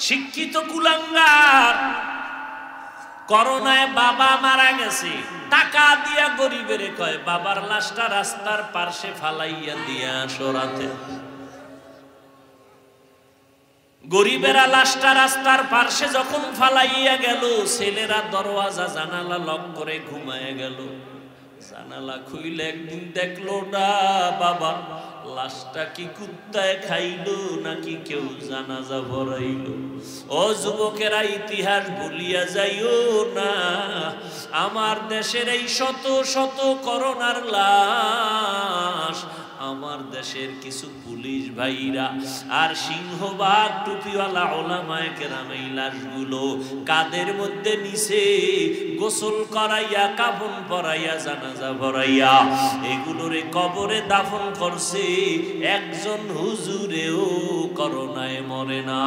শিক্ষিত কুলাঙ্গার। করোনায় বাবা মারা গেছে, টাকা দিয়া গরিবের কয় বাবার লাশটা রাস্তার পাশে ফালাইয়া দিয়া আসো রাতে। গরিবেরা লাশটা রাস্তার পাশে যখন ফালাইয়া গেল, ছেলেরা দরওয়াজা জানালা লক করে ঘুমায় গেল। জানালা খুইলে একদিন দেখলো না বাবা লাশটা কি কুত্তায় খাইলো নাকি কেউ জানাজা ভরাইলো। ও যুবকেরা, ইতিহাস ভুলিয়া যাইও না। আমার দেশের এই শত শত করোনার লাশ আমার দেশের কিছু পুলিশ ভাইরা আর সিংহবাগ টুপিওয়ালা ওলামায়ে কেরাম এই লাশগুলো কাদের মধ্যে নিছে, গোসল করাইয়া কাফন পরাইয়া জানাজা ভরাইয়া এগুলোরে কবরে দাফন করছে। একজন হুজুরেও করোনায় মরে না।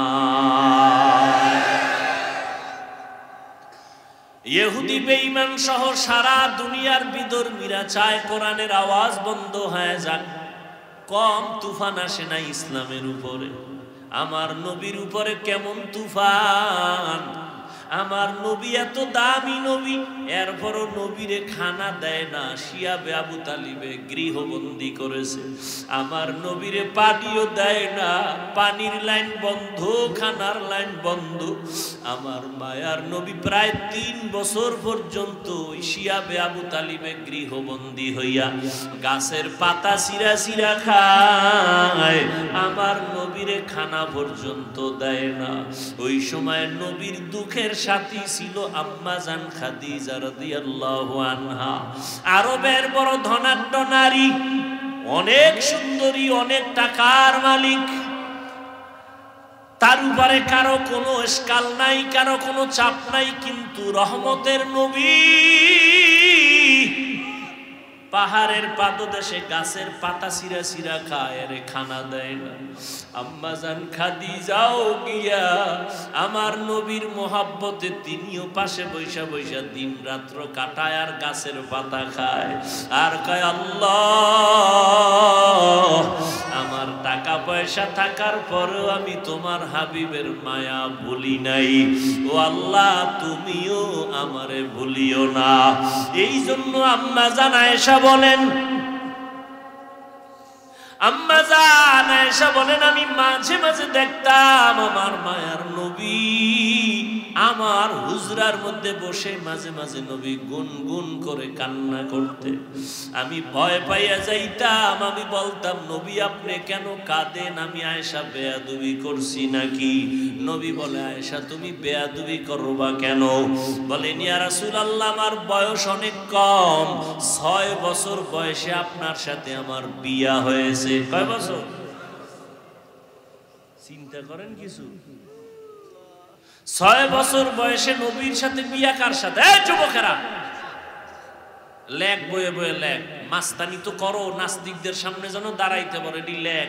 ইহুদি বেঈমান সহ সারা দুনিয়ার বিধর্মীরা চায় কোরআনের আওয়াজ বন্ধ হয়ে যাক। কম তুফান আসে না ইসলামের উপরে। আমার নবীর উপরে কেমন তুফান! আমার নবী এত দামি নবী, এরপরও নবীরে খানা দেয় না। শিয়া আবু তালিবে গৃহবন্দী করেছে। আমার নবীরে পানিও দেয় না, পানির লাইন বন্ধ, খানার লাইন বন্ধ। আমার মায়ার নবী প্রায় 3 বছর পর্যন্ত শিয়া আবু তালিবে গৃহবন্দী হইয়া গাছের পাতা চিরা চিরা খায়। আমার নবীরে খানা পর্যন্ত দেয় না। ওই সময় নবীর দুঃখের সাথী ছিল আম্মা জান খাদিজা রাদিয়াল্লাহু আনহা। আরবের বড় ধনাঢ্য নারী, অনেক সুন্দরী, অনেক টাকার মালিক। তার উপরে কারো কোনো স্কাল নাই, কারো কোনো চাপ নাই। কিন্তু রহমতের নবী পাহাড়ের পাদদেশে গাছের পাতা চিরা চিরা খায়, আরে খানা দেয় না। আম্মা জান খাদিজাও গিয়া আমার নবীর মোহাব্বতে তিনিও পাশে বৈশা বৈশা দিন রাত্র কাটায় আর গাছের পাতা খায় আর কয় আল্লাহ, আমার টাকা পয়সা থাকার পরেও আমি তোমার হাবিবের মায়া ভুলি নাই। ও আল্লাহ, তুমিও আমারে ভুলিও না। এই জন্য আম্মা জান আয়েশা বলেন, আম্মা জান আয়েশা বলেন, আমি মাঝে মাঝে দেখতাম আমার মায়ার নবী আমার হুজরার মধ্যে বসে মাঝে মাঝে নবী গুনগুন করে কান্না করতে। আমি ভয় পাইয়া যাইতাম। আমি বলতাম, নবী আপনি কেন কাঁদেন? আমি আয়েশা বেয়াদবি করছি নাকি? নবী বলে, আয়েশা তুমি বেয়াদবি করবা কেন? বলেন, ইয়া রাসূলুল্লাহ, আমার বয়স অনেক কম, 6 বছর বয়সে আপনার সাথে আমার বিয়া হয়েছে। কয় বছর? চিন্তা করেন কিছু। 6 বছর বয়সে নবীর সাথে বিয়া। কার সাথে? যুবকেরা লেখ বয়ে বয়ে লেখ। মাস্তানি তো করো, নাস্তিকদের সামনে যেন দাঁড়াইতে পারে, এটি লেখ।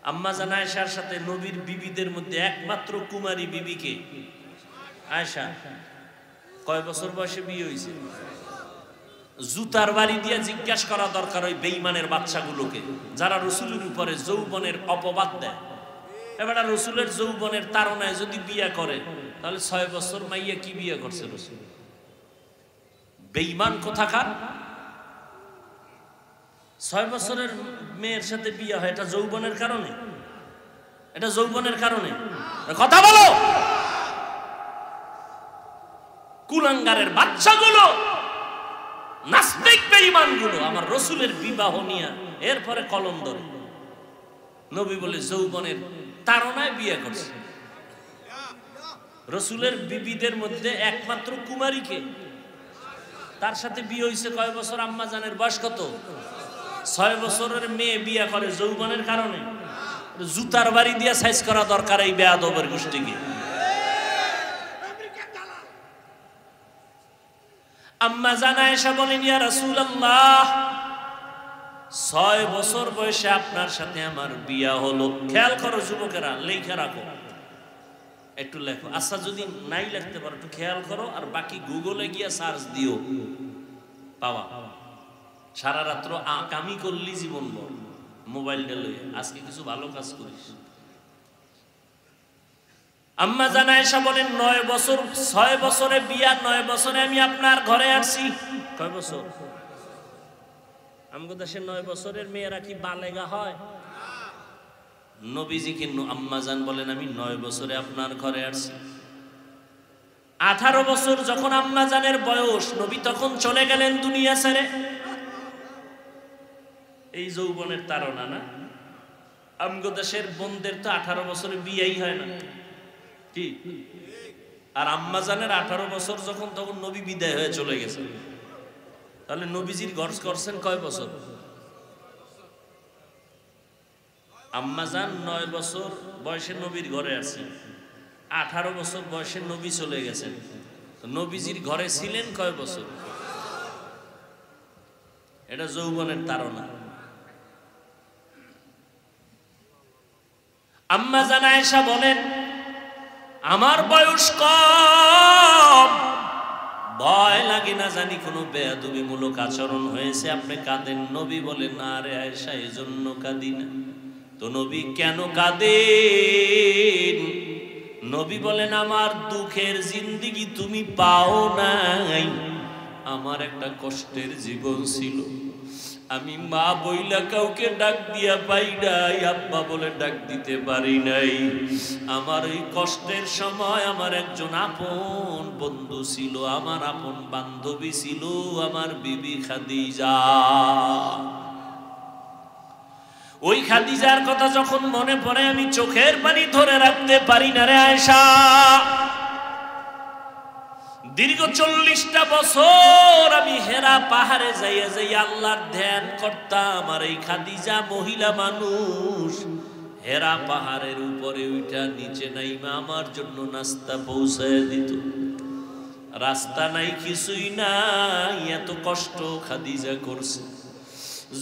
আম্মা জান আয়েশার সাথে নবীর বিবিদের মধ্যে একমাত্র কুমারী বিবিকে আয়েশা। কয় বছর বয়সে বিয়ে হয়েছে? জুতার বাড়ি দিয়ে জিজ্ঞাসা করা দরকার ওই বেঈমানের বাচ্চাগুলোকে, যারা রসুলের উপরে যৌবনের অপবাদ দেয়। এবার রসুলের যৌবনের তাড়নায় যদি বিয়ে করে, তাহলে 6 বছর মাইয়া কি বিয়ে করছে রসুল? বেঈমান কোথাকার। 6 বছরের মেয়ের সাথে বিয়ে হয়, এটা যৌবনের কারণে? এটা যৌবনের কারণে? কথা বলো। কুলাঙ্গারের বাচ্চাগুলো, নাস্তিক বেঈমানগুলো আমার রসুলের বিবাহ নিয়ে এরপরে কলম ধরে। নবী বলে যৌবনের তাড়নায় বিয়ে করছে। রসুলের বিবিদের মধ্যে একমাত্র কুমারীকে, তার সাথে বিয়ে হয়েছে কয় বছর? আম্মা জানের বয়স কত? 6 বছরের মেয়ে বিয়ে করে যৌবনের কারণে? জুতার বাড়ি দিয়ে সাইজ করা দরকার এই বেয়াদবের গোষ্ঠীকে। আম্মা জান আয়েশা বলেন, ইয়া রাসূলুল্লাহ, 6 বছর বয়সে আপনার সাথে আমার বিয়া হলো। খেয়াল করো যুবকেরা, লেখা রাখো, একটু লেখো। আচ্ছা, যদি নাই লিখতে পারো একটু খেয়াল করো, আর বাকি গুগলে গিয়া সার্চ দিও, পাওয়া। সারা রাত্র আকামি করলি জীবন বল, মোবাইলটা লইয়া। আজকে কিছু ভালো কাজ করিস। আম্মা জান আয়েশা বলেন 9 বছর 6 বছরে বিয়া, 9 বছরে আমি আপনার ঘরে আসছি। কয় বছর? আমগো দেশে 9 বছরের মেয়েরা কি বালেগা হয়? নবীজি কিন্তু আম্মা জান বলেন আমি 9 বছরে আপনার ঘরে আসছি। 18 বছর যখন আম্মা জানের বয়স, নবী তখন চলে গেলেন দুনিয়া ছেড়ে। এই যৌবনের তাড়না না? আমগো দেশের বোনদের তো 18 বছরে বিয়েই হয় না, কি? আর আম্মা জানের 18 বছর যখন, তখন নবী বিদায় হয়ে চলে গেছে। তাহলে নবীজির গর্জ করছেন কয় বছর? আম্মা জান 9 বছর বয়সে নবীর ঘরে আছে, 18 বছর বয়সে নবী চলে গেছেন। নবীজির ঘরে ছিলেন কয় বছর? এটা যৌবনের তাড়না। আম্মা জান আয়েশা বলেন আমার বয়স কম, ভয় লাগে না জানি কোনো বেয়াদবিমূলক আচরণ হয়েছে, আপনি কাঁদেন। নবী বলেন না রে আয়েশা, এজন্য কাঁদি না। তো নবী কেন কাঁদেন? নবী বলেন আমার দুঃখের জিন্দেগি তুমি পাও নাই, আমার একটা কষ্টের জীবন ছিল। আমি মা বইলা কাউকে ডাক দিয়া পাই নাই, আব্বা বলে ডাক দিতে পারি নাই। আমার এই কষ্টের সময় আমার একজন আপন বন্ধু ছিল, আমার আপন বান্ধবী ছিল, আমার বিবি খাদিজা। ওই খাদিজার কথা যখন মনে পড়ে আমি চোখের পানি ধরে রাখতে পারি না রে আয়েশা। দীর্ঘ 40টা বছর আমি হেরা পাহাড়ে যাইয়া যাইয়া আল্লাহর ধ্যান করতাম, আর এই খাদিজা মহিলা মানুষ হেরা পাহাড়ের উপরে উঠা নিচে নাইমা আমার জন্য নাস্তা পৌঁছায় দিত। রাস্তা নাই, কিছুই নাই, এত কষ্ট খাদিজা করছে।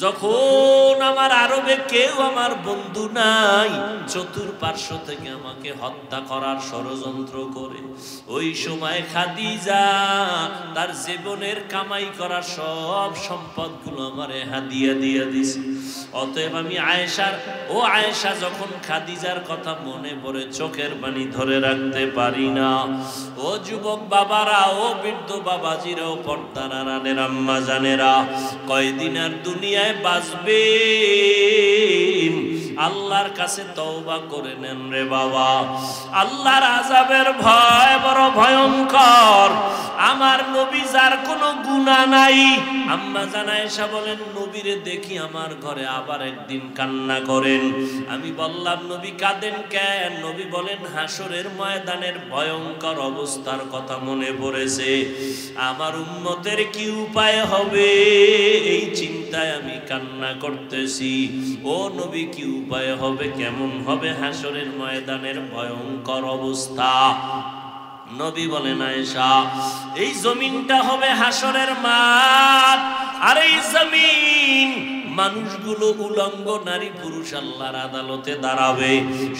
যখন আমার আরবে কেউ আমার বন্ধু নাই, চতুর্পার্শ্ব থেকে আমাকে হত্যা করার ষড়যন্ত্র করে, ওই সময় খাদিজা তার জীবনের কামাই করার সব সম্পদগুলো আমারে হাদিয়া দিয়ে দিছে। অতএব আমি আয়েশার, ও আয়েশা যখন খাদিজার কথা মনে পড়ে চোখের পানি ধরে রাখতে পারি না। ও যুবক বাবারা, ও বৃদ্ধ বাবাজিরা, ও পর্দার আড়ালের আম্মা জানেরা, কয়দিন আর দুনিয়ায় বাঁচবেন? আল্লাহর কাছে তওবা করে নেন রে বাবা। আল্লাহর আযাবের ভয় বড় ভয়ঙ্কর। আমার নবী যার কোনো গুনাহ নাই, আম্মা জান আয়েশা বলেন নবীরে দেখি আমার ঘরে আবার একদিন কান্না করেন। আমি বললাম নবী কাঁদেন কেন? নবী বলেন হাসরের ময়দানের ভয়ঙ্কর অবস্থার কথা মনে পড়েছে। আমার উম্মতের কি উপায় হবে এই চিন্তায় আমি কান্না করতেছি। ও নবী কি উপায় হবে, কেমন হবে হাসরের ময়দানের ভয়ঙ্কর অবস্থা? নবী বলেন আয়েশা এই জমিনটা হবে হাসরের মাঠ, আর এই জমিন মানুষগুলো উলঙ্গ নারী পুরুষ আল্লাহর আদালতে দাঁড়াবে।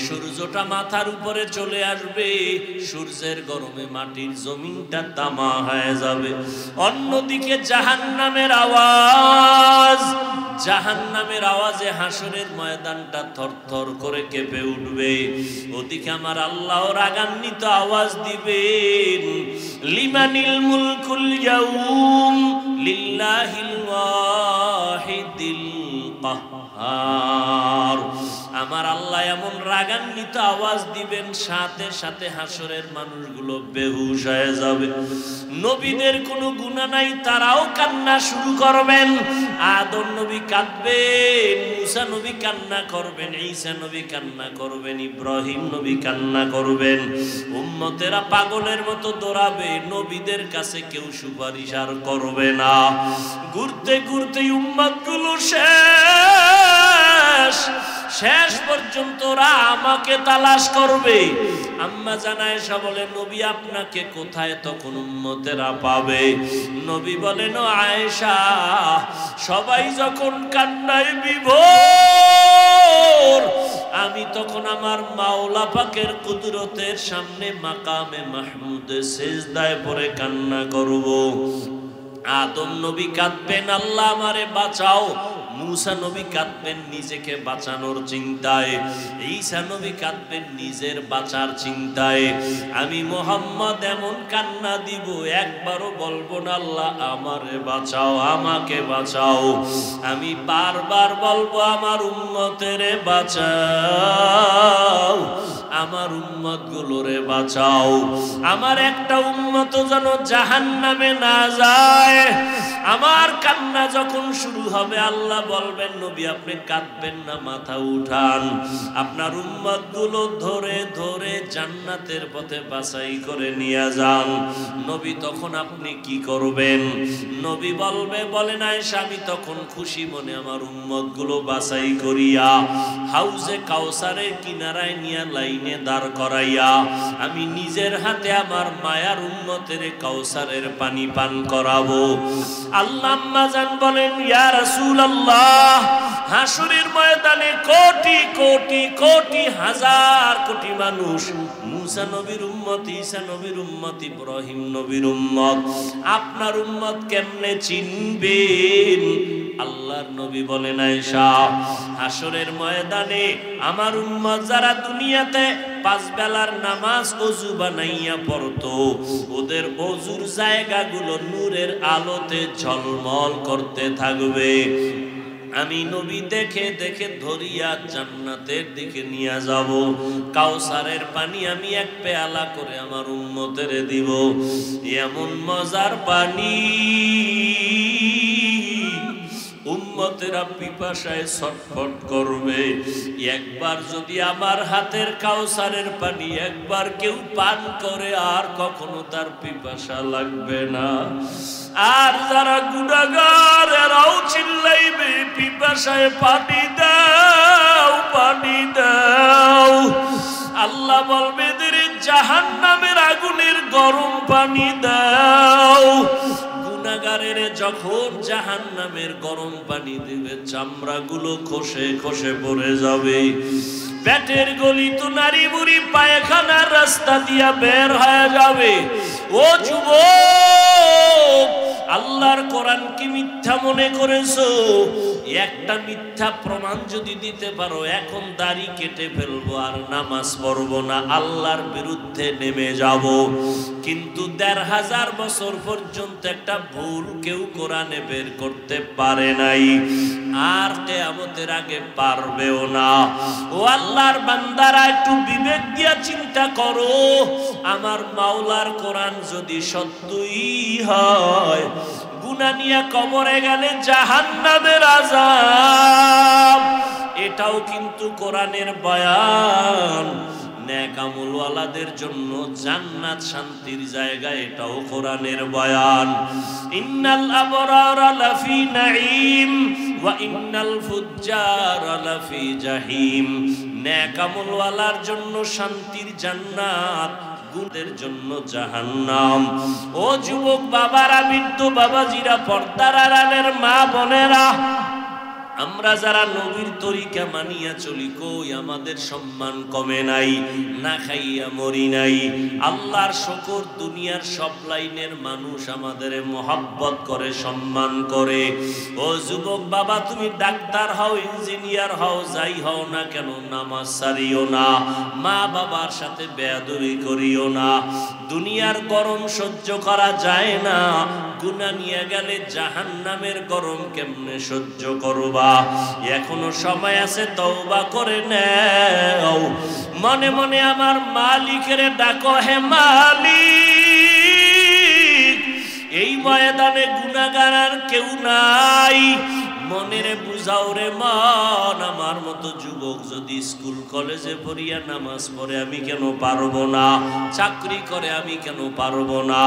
সূর্যটা মাথার উপরে চলে আসবে, সূর্যের গরমে মাটির জমিনটা তামা হয়ে যাবে। অন্যদিকে জাহান্নামের আওয়াজ, জাহান্নামের আওয়াজে হাসরের ময়দানটা থরথর করে কেঁপে উঠবে। ওদিকে আমার আল্লাহ রাগান্বিত আওয়াজ দিবেন, লিমানিল মুলকুল ইয়াউম লিল্লাহিল ওয়াহিদিল কাহ্হার। আমার আল্লাহ এমন রাগান্বিত আওয়াজ দিবেন, সাথে সাথে হাসরের মানুষগুলো বেহুশ হয়ে যাবে। নবীদের কোনো গুনাহ নাই, তারাও কান্না শুরু করবেন। আদম নবী কাঁদবেন, মুসা নবী কান্না করবেন, ঈসা নবী কান্না করবেন, ইব্রাহিম নবী কান্না করবেন। উম্মতেরা পাগলের মতো দৌড়াবে, নবীদের কাছে কেউ সুপারিশ আর করবে না। ঘুরতে ঘুরতে উম্মতগুলো শেষ পর্যন্ত ওরা আমাকে তালাশ করবে। আম্মা জান আয়েশা বলে নবী আপনাকে কোথায় তখন উম্মতেরা পাবে? নবী বলেন ও আয়েশা, সবাই যখন কান্নায় বিভোর, আমি তখন আমার মাওলা পাকের কুদরতের সামনে মাকামে মাহমুদে সিজদায় পড়ে কান্না করব। আদম নবী কাঁদবেন, আল্লাহ আমারে বাঁচাও। মূসা নবী কাঁদবেন নিজেকে বাঁচানোর চিন্তায়, ঈসা নবী কাঁদবেন নিজের বাঁচার চিন্তায়। আমি মুহাম্মদ এমন কান্না দিব, একবারও বলবো না আল্লাহ আমারে বাঁচাও, আমাকে বাঁচাও। আমি বারবার বলবো আমার উম্মতেরে বাঁচাও, আমার উম্মত গুলোরে বাঁচাও। আমার একটা উম্মত যেন জাহান্নামে না যায়। আমার কান্না যখন শুরু হবে আল্লাহ বলবেন নবী আপনি কাঁদবেন না, মাথা উঠান, আপনার উম্মত গুলো ধরে ধরে জান্নাতের পথে বাছাই করে নিয়ে যান। নবী তখন আপনি কি করবেন? নবী বলবে, বলেন আয়েশা আমি তখন খুশি মনে আমার উম্মত গুলো বাছাই করিয়া হাউজে কাউসারের কিনারায় নিয়ে লাইনে দাঁড় করাইয়া আমি নিজের হাতে আমার মায়ার উম্মতের কাউসারের পানি পান করাবো। আল্লাহ আম্মা জান বলেন ইয়া রাসূলুল্লাহ, হাসরের ময়দানে কোটি কোটি কোটি হাজার কোটি মানুষ, মূসা নবীর উম্মত, ঈসা নবীর উম্মত, ইব্রাহিম নবীর উম্মত, আপনার উম্মত কেমনে চিনবেন? আল্লাহর নবী বলেন আয়েশা হাসরের ময়দানে আমার উম্মত যারা দুনিয়াতে পাঁচ বেলার নামাজ ওযু বানাইয়া পড়তো, ওদের ওযুর জায়গাগুলো নূরের আলোতে ঝলমল করতে থাকবে। আমি নবী দেখে দেখে ধরিয়া জান্নাতের দিকে নিয়ে যাব। কাউসারের পানি আমি এক পেয়ালা করে আমার উম্মতের দিব। এমন মজার পানি উম্মতেরা পিপাসায় ছটফট করবে। একবার যদি আমার হাতের কাউসারের পানি একবার কেউ পান করে আর কখনো তার পিপাসা লাগবে না। আর যারা গুনাহগার এরাও চিল্লাইবে পিপাসায় পানি দাও, পানি দাও। আল্লাহ বলবে এদের জাহান্নামের আগুনের গরম পানি দাও। গুনাহগারের যখন জাহান্নামের গরম পানি দিবে চামড়াগুলো খসে খসে পড়ে যাবে। পেটের গলি তো নারী বুড়ি পায়খানার রাস্তা দিয়া বের হয়ে যাবে। ও যুবক, আল্লাহর কোরআন কি মিথ্যা মনে করেছো? একটা মিথ্যা প্রমাণ যদি দিতে পারো এখন দাড়ি কেটে ফেলবো আর নামাজ পড়বো না, আল্লাহর বিরুদ্ধে নেমে যাব। কিন্তু ১৫০০ বছর পর্যন্ত একটা ভুল কেউ কোরআনে বের করতে পারে নাই, আর কিয়ামতের আগে পারবেও না। ও আল্লাহর বান্দারা একটু বিবেক দিয়া চিন্তা করো, আমার মাওলার কোরআন যদি সত্যই হয়, গুনাহ নিয়ে কবরে গেলে জাহান্নামের আযাব, এটাও কিন্তু কোরআনের বয়ান। নেক আমলওয়ালাদের জন্য জান্নাত শান্তির জায়গা, এটাও কোরআনের বয়ান। ইন্নাল আবরারা লাফি নাঈম ওয়া ইন্নাল ফুজ্জারা লাফি জাহিম। নেক আমলওয়ালার জন্য শান্তির জান্নাত, গুণের জন্য জাহান্নাম। ও যুবক বাবারা, বৃদ্ধ বাবাজিরা, পর্দার আড়ালের মা বোনেরা, আমরা যারা নবীর তরিকা মানিয়া চলি, কই আমাদের সম্মান কমে নাই, না খাইয়া মরি নাই। আল্লাহর শুকর, দুনিয়ার সব লাইনের মানুষ আমাদের মহব্বত করে, সম্মান করে। ও যুবক বাবা, তুমি ডাক্তার হও, ইঞ্জিনিয়ার হও, যাই হও না কেন, নামাজ ছাড়িও না, মা বাবার সাথে বেয়াদবি করিও না। দুনিয়ার গরম সহ্য করা যায় না, গুনাহ নিয়ে গেলে জাহান্নামের গরম কেমনে সহ্য করবা? এখনো সময় আছে, তওবা করে নাও। মনে মনে আমার মালিকের ডাকো, হে মালিক, এই ময়দানে গুনাহগার আর কেউ নাই, মনেরে বুঝাও রে মন। আমার মতো যুবক যদি স্কুল কলেজে পড়িয়া নামাজ পড়ে আমি কেন পারবো না? চাকরি করে আমি কেন পারবো না?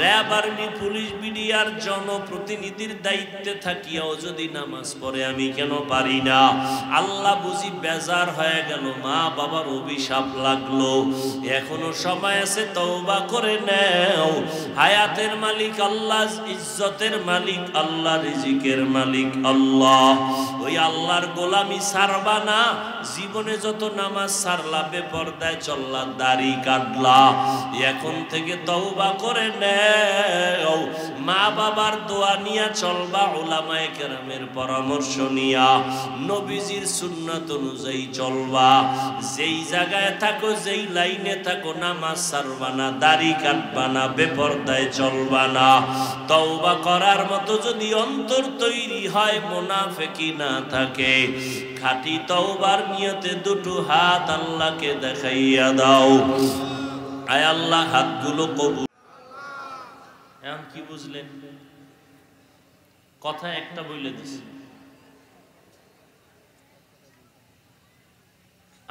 র্যাব, আর্মি, পুলিশ, বিডিআর জনপ্রতিনিধির দায়িত্বে থাকিয়াও যদি নামাজ পড়ে আমি কেন পারি না? আল্লাহ বুঝি বেজার হয়ে গেল, মা বাবার অভিশাপ লাগলো। এখনো সময় আছে, তওবা করে নাও। হায়াতের মালিক আল্লাহ, ইজ্জতের মালিক আল্লাহ, রিজিকের মালিক আল্লাহ। আল্লাহ, ওই আল্লাহর গোলামি ছাড়বা না। জীবনে যত নামাজ ছাড়লা, বেপরদায় চললা, দাড়ি কাটলা, এখন থেকে তওবা করে নেও। মা বাবার দোয়া নিয়া চলবা, উলামায়ে কেরামের পরামর্শ নিয়া, নবীজির সুন্নাত অনুযায়ী চলবা। যেই জায়গায় থাকো, যেই লাইনে থাকো, নামাজ ছাড়বা না, দাড়ি কাটবা না, বেপরদায় চলবা না। তওবা করার মতো যদি অন্তর তৈরি হয়, মুনাফিকি না থাকে, খাঁটি তওবার নিয়তে দুটো হাত আল্লাহকে দেখাইয়া দাও। আয় আল্লাহ, হাতগুলো কবুল। এখন কি বুঝলেন? কথা একটা বলে দিছি।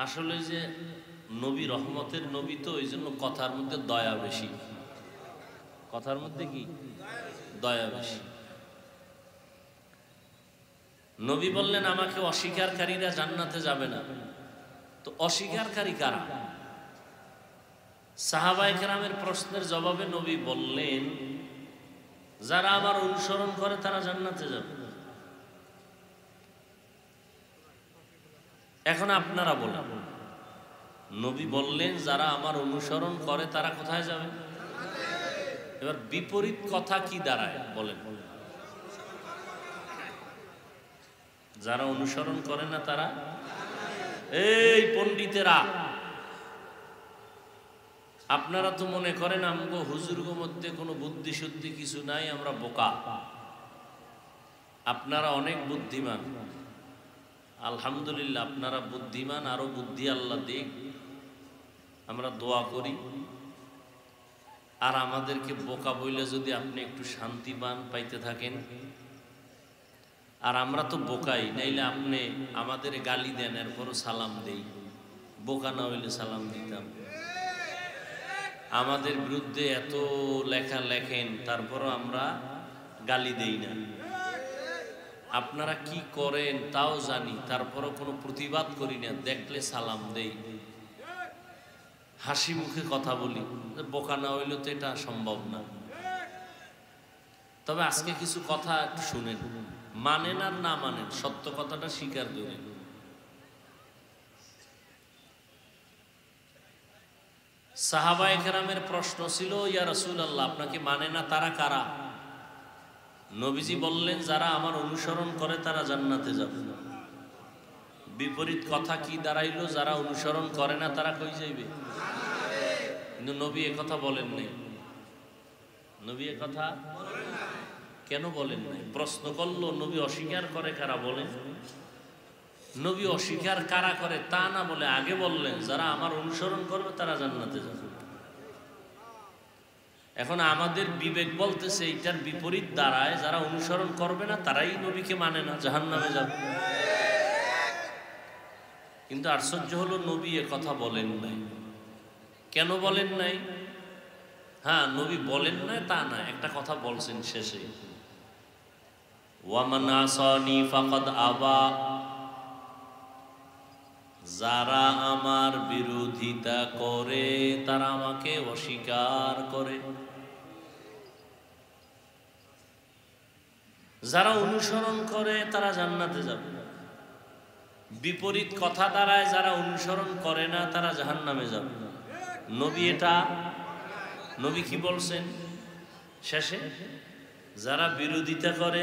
আসলে যে নবী রহমতের নবী, তো ওই জন্য কথার মধ্যে দয়া বেশি। কথার মধ্যে কি দয়া বেশি। নবী বললেন, আমাকে অস্বীকারীরা জান্নাতে যাবে না। তো অস্বীকারী কারা? সাহাবায়ে কেরামের প্রশ্নের জবাবে নবী বললেন, যারা আমার অনুসরণ করে তারা জান্নাতে যাবে। এখন আপনারা বলেন, নবী বললেন যারা আমার অনুসরণ করে তারা কোথায় যাবে? এবার বিপরীত কথা কি দাঁড়ায় বলেন? যারা অনুসরণ করে না তারা, এই পণ্ডিতেরা, আপনারা তো মনে করেন আমগো হুজুরগো মধ্যে কোনো বুদ্ধি শুদ্ধি কিছু নাই, আমরা বোকা। আপনারা অনেক বুদ্ধিমান, আলহামদুলিল্লাহ। আপনারা বুদ্ধিমান, আরো বুদ্ধি আল্লাহ দিক, আমরা দোয়া করি। আর আমাদেরকে বোকা বইলে যদি আপনি একটু শান্তি পাইতে থাকেন। আর আমরা তো বোকাই, নাইলে আপনি আমাদের গালি দেন, এরপরও সালাম দেই। বোকা না হইলে সালাম দিতাম। আমাদের বিরুদ্ধে এত লেখা লেখেন, তারপরও আমরা গালি দেই না। আপনারা কি করেন তাও জানি, তারপরও কোনো প্রতিবাদ করি না, দেখলে সালাম দেই, হাসি মুখে কথা বলি। বোকা না হইলে তো এটা সম্ভব না। তবে আজকে কিছু কথা একটু শুনেন, মানেন আর না মানেন, সত্য কথাটা স্বীকার করেন। সাহাবায়ে কেরামের প্রশ্ন ছিল, ইয়া রাসূলুল্লাহ, আপনাকে মানে না তারা কারা? নবীজি বললেন, যারা আমার অনুসরণ করে তারা জান্নাতে যাবে। বিপরীত কথা কি দাঁড়াইলো? যারা অনুসরণ করে না তারা কই যাইবে? কিন্তু নবী এ কথা বলেন নাই। নবী এ কথা কেন বলেন নাই? প্রশ্ন করলো, নবী অস্বীকার করে কারা বলেন? নবী অস্বীকার কারা করে তা না বলে আগে বললেন, যারা আমার অনুসরণ করবে তারা জান্নাতে যাবে। এখন আমাদের বিবেক বলতেছে এইটার বিপরীত দাঁড়ায়, যারা অনুসরণ করবে না তারাই নবীকে মানে না, জাহান্নামে যাবে। কিন্তু আশ্চর্য হলো, নবী এ কথা বলেন নাই। কেন বলেন নাই? হ্যাঁ, নবী বলেন নাই তা না, একটা কথা বলছেন শেষে, ওয়ামান আসানি ফাকাদ আবা, যারা আমার বিরোধিতা করে তারা আমাকে অস্বীকার করে। যারা অনুসরণ করে তারা জান্নাতে যাবে। বিপরীত কথা দাঁড়ায়, যারা অনুসরণ করে না তারা জাহান্নামে যাবে। নবী এটা, নবী কি বলছেন শেষে? যারা বিরোধিতা করে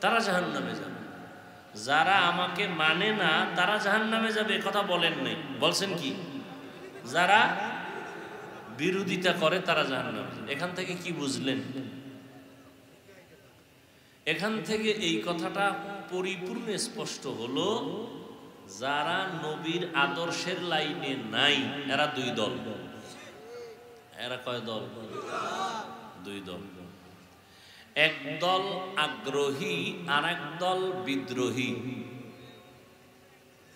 তারা জাহান্নামে যাবে, যারা আমাকে মানে না তারা জাহান্নামে যাবে, কথা বলেন নাই। বলছেন কি? যারা বিরোধিতা করে তারা জাহান্নামে যাবে। এখান থেকে কি বুঝলেন? এখান থেকে এই কথাটা পরিপূর্ণ স্পষ্ট হলো, যারা নবীর আদর্শের লাইনে নাই এরা দুই দল। এরা কয় দল? দুই দল। এক দল আগ্রহী আর এক দল বিদ্রোহী।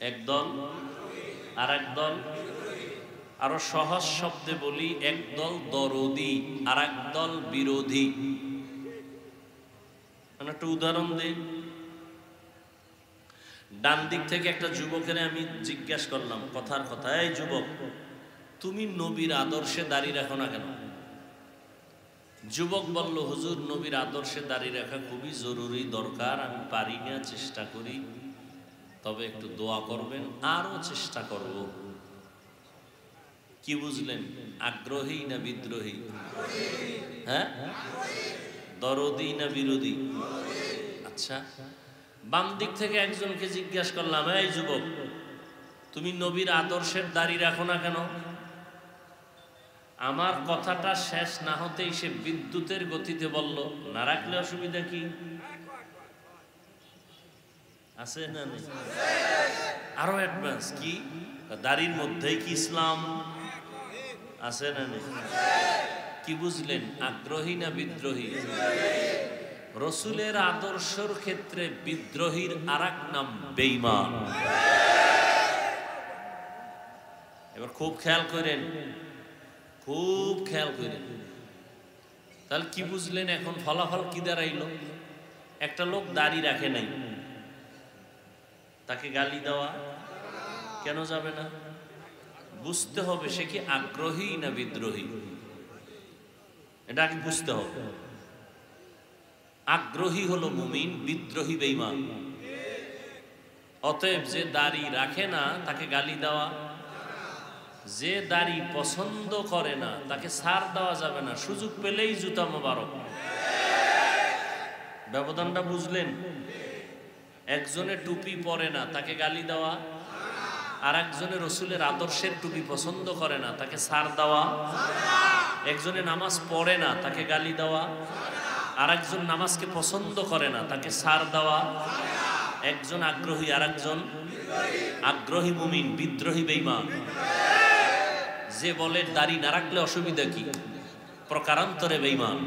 এক দল আর এক দল, আরো সহজ শব্দে বলি, এক দল দরদি আর এক দল বিরোধী। একটা উদাহরণ দিই। ডান দিক থেকে একটা যুবকের আমি জিজ্ঞাসা করলাম কথার কথা, এই যুবক, তুমি নবীর আদর্শে দাঁড়িয়ে রাখো না কেন? যুবক বলল, হুজুর নবীর আদর্শে দাঁড়িয়ে রাখা খুবই জরুরি, দরকার, আমি পারি না, চেষ্টা করি, তবে একটু দোয়া করবেন। আরো চেষ্টা করব। কি বুঝলেন? আগ্রহী না বিদ্রোহী? হ্যাঁ, দরদি না বিরোধী? আচ্ছা, বাম দিক থেকে একজনকে জিজ্ঞাসা করলাম, এই যুবক, তুমি নবীর আদর্শের দাড়ি রাখো না কেন? আমার কথাটা শেষ না হতেই সে বিদ্যুতের গতিতে বলল, না রাখলে অসুবিধা কি আছে? না নেই? আরো অ্যাডভান্স, কি দাড়ির মধ্যেই কি ইসলাম আছে না নেই? কি বুঝলেন? আগ্রহী না বিদ্রোহী? রসুলের আদর্শের ক্ষেত্রে বিদ্রোহীর আরেক নাম বেঈমান। এবার খুব খেয়াল করেন, খুব খেয়াল করেন। তাহলে কি বুঝলেন? এখন ফলাফল কি দাঁড়াইল? একটা লোক দাড়ি রাখে নাই, তাকে গালি দেওয়া কেন যাবে না? বুঝতে হবে সে কি আগ্রহী না বিদ্রোহী, এটা আগে বুঝতে হবে। আগ্রহী হলো মুমিন, বিদ্রোহী বেঈমান। অতএব যে দাড়ি রাখে না তাকে গালি দেওয়া, যে দাড়ি পছন্দ করে না তাকে ছাড় দেওয়া যাবে না, সুযোগ পেলেই জুতা মোবারক। ব্যবধানটা বুঝলেন? একজনে টুপি পরে না তাকে গালি দেওয়া, আর একজনে রসুলের আদর্শের টুপি পছন্দ করে না তাকে ছাড় দেওয়া। একজনে নামাজ পড়ে না তাকে গালি দেওয়া, আর একজন নামাজকে পছন্দ করে না তাকে ছাড় দেওয়া। একজন আগ্রহী আর একজন আগ্রহী মুমিন, বিদ্রোহী বেঈমান। যে বলে দাড়ি না রাখলে অসুবিধা কি, প্রকারান্তরে বেঈমান।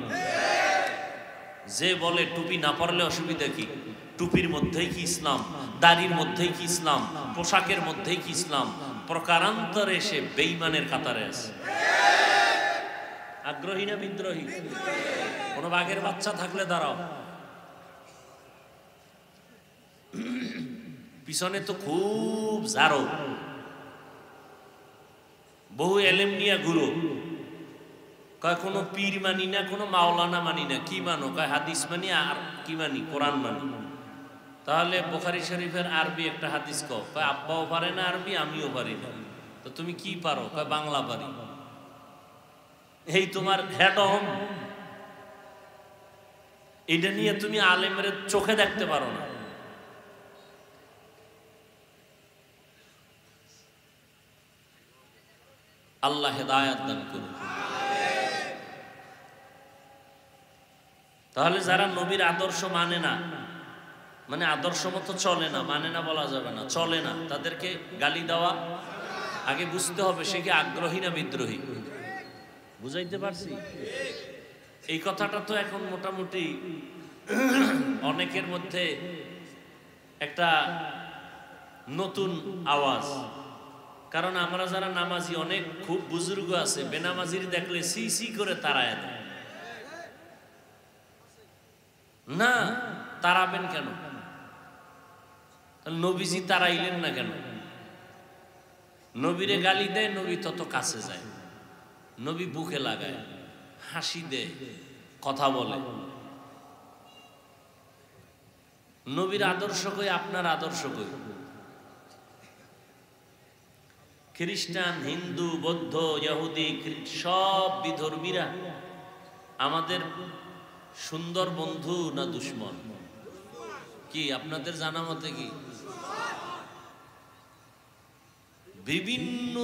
যে বলে টুপি না পরলে অসুবিধা কি, টুপির মধ্যেই কি ইসলাম, দাড়ির মধ্যেই কি ইসলাম, পোশাকের মধ্যেই কি ইসলাম, প্রকারান্তরে সে বেঈমানের কাতারে আছে। আগ্রহী না বিদ্রোহী? কোন বাঘের বাচ্চা থাকলে দাঁড়াও, পিছনে তো খুব জারো, বহু এলেম নিয়ে ঘুরো, কয় কোনো পীর মানি না, কোনো মাওলানা মানি না। কি মানো? কয় হাদিস মানি। আর কি মানি? কোরআন মানি। তাহলে বুখারী শরীফের আরবি একটা হাদিস কও। কয় আব্বাও পারে না আরবি, আমিও পারি না। তো তুমি কি পারো? কয় বাংলা পারি। এই তোমার হেড অন, এটা নিয়ে তুমি আলেমের চোখে দেখতে পারো না। আল্লাহ হেদায়েত দান করুন। তাহলে যারা নবীর আদর্শ মানে না, মানে আদর্শ মতো চলে না, মানে না বলা যাবে না, চলে না, তাদেরকে গালি দেওয়া আগে বুঝতে হবে সে কি আগ্রহী না বিদ্রোহী। বুঝাইতে পারছি? এই কথাটা তো এখন মোটামুটি অনেকের মধ্যে একটা নতুন আওয়াজ। কারণ আমরা যারা নামাজি, অনেক খুব বুজুর্গ আছে বেনামাজির দেখলে সি সি করে তাড়ায় দেয়। না, তাড়াবেন কেন? নবীজি তাড়াইলেন না কেন? নবীরে গালি দেয়, নবী তত কাছে যায়, নবী বুকে লাগায়, হাসি দেয়, কথা বলে। নবীর আদর্শ কই, আপনার আদর্শ কই? খ্রিস্টান, হিন্দু, বৌদ্ধ, ইহুদি, সব বিধর্মীরা আমাদের সুন্দর বন্ধু না দুশ্মন? কি আপনাদের জানা মতে কি? বিভিন্ন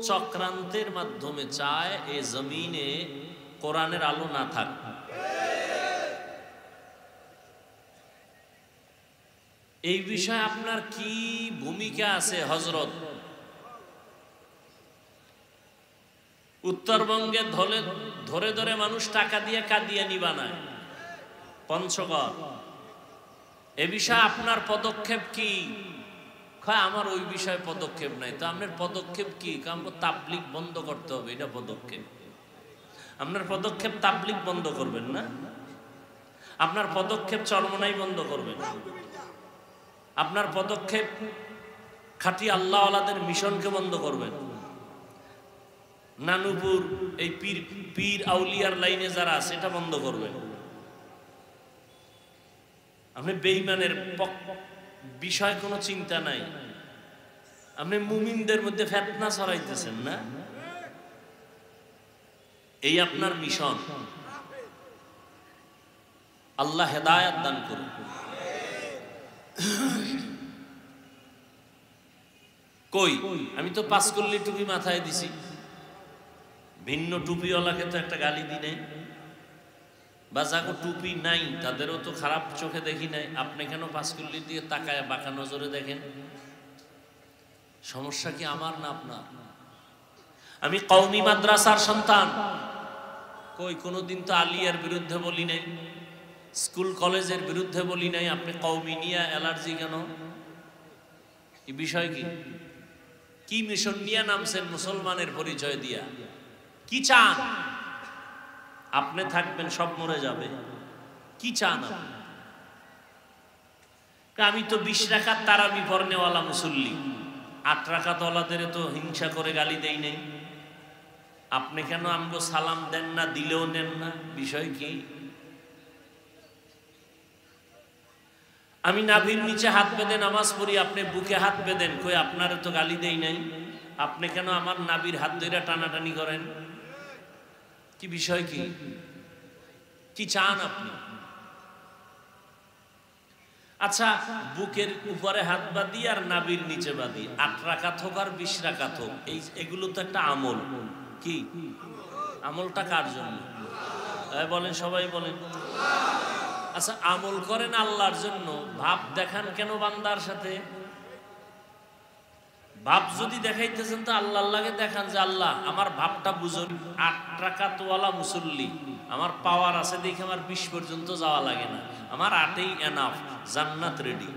চক্রান্তের মাধ্যমে চায় এই জমিনে কোরআনের আলো না থাক। এই বিষয়ে আপনার কি ভূমিকা আছে হযরত? উত্তরবঙ্গে ধরে ধরে মানুষ টাকা দিয়ে কাদিয়ানি বানায়, পঞ্চগড়। এ বিষয়ে আপনার পদক্ষেপ কি? আমার ওই বিষয়ে পদক্ষেপ নাই। তো আপনার পদক্ষেপ কি? আমাকে তাবলীগ বন্ধ করতে হবে, এটা পদক্ষেপ। আপনার পদক্ষেপ তাবলীগ বন্ধ করবেন না, আপনার পদক্ষেপ চরমনাই বন্ধ করবেন, আপনার পদক্ষেপ খাঁটি আল্লাহওয়ালাদের মিশনকে বন্ধ করবেন। নানুপুর এই পীর পীর আউলিয়ার লাইনে যারা আছে এটা বন্ধ করবেন। আপনি বেঈমানের বিষয় কোনো চিন্তা নাই, আপনি মুমিনদের মধ্যে ফিতনা ছড়াইতেছেন না, এই আপনার মিশন। আল্লাহ হেদায়েত দান করুন। কই আমি তো পাঁচকল্লি টুপি মাথায় দিছি, ভিন্ন টুপিওয়ালাকে তো একটা গালি দিনে, বা যাকে টুপি নাই তাদেরও তো খারাপ চোখে দেখি নাই, আপনি কেন পাঁচকল্লি দিয়ে তাকায় বাঁকা নজরে দেখেন? সমস্যা কি আমার না আপনার? আমি কওমি মাদ্রাসার সন্তান, কই কোনোদিন তো আলিয়ার বিরুদ্ধে বলি নাই, স্কুল কলেজের বিরুদ্ধে বলি নাই। আপনি কওমি নিয়ে অ্যালার্জি কেন? এই বিষয় কি? কি মিশন নিয়ে নামছেন মুসলমানের পরিচয় দিয়া? কি চান? আপনি থাকবেন সব মরে যাবে, কি চান আপনি? আমি তো 20 রাকাত তারাবি পড়নেওয়ালা মুসল্লি, 8 রাকাত ওয়ালাদের তো হিংসা করে গালি দেই নাই। আপনি কেন আমগো সালাম দেন না, দিলেও নেন না? বিষয় কি? আমি নাভির নিচে হাত বেঁধে নামাজ পড়ি, আপনি বুকে হাত বেঁধেন, কই আপনার তো গালি দেই নাই। আপনি কেন আমার নাভির হাত ধরে টানাটানি করেন? কি বিষয় কি? কি চান আপনি? আচ্ছা, বুকের উপরে হাত বাঁধি আর নাভির নিচে বাঁধি, 8 রাকাত হোক আর 20 রাকাত হোক, এগুলো তো একটা আমল। কি আমলটা কার জন্য? বলেন, সবাই বলেন। আচ্ছা, আমল করেন আল্লাহর জন্য, ভাব দেখান কেন বান্দার সাথে? ভাব যদি দেখাইতেছেন তো আল্লাহ আল্লাহকে দেখান যে আল্লাহ আমার ভাবটা বুঝুন। 8 রাকাতওয়ালা মুসল্লি, আমার পাওয়ার আছে দেখে আমার 20 পর্যন্ত যাওয়া লাগে না, আমার 8ই এনাফ, জান্নাত রেডি।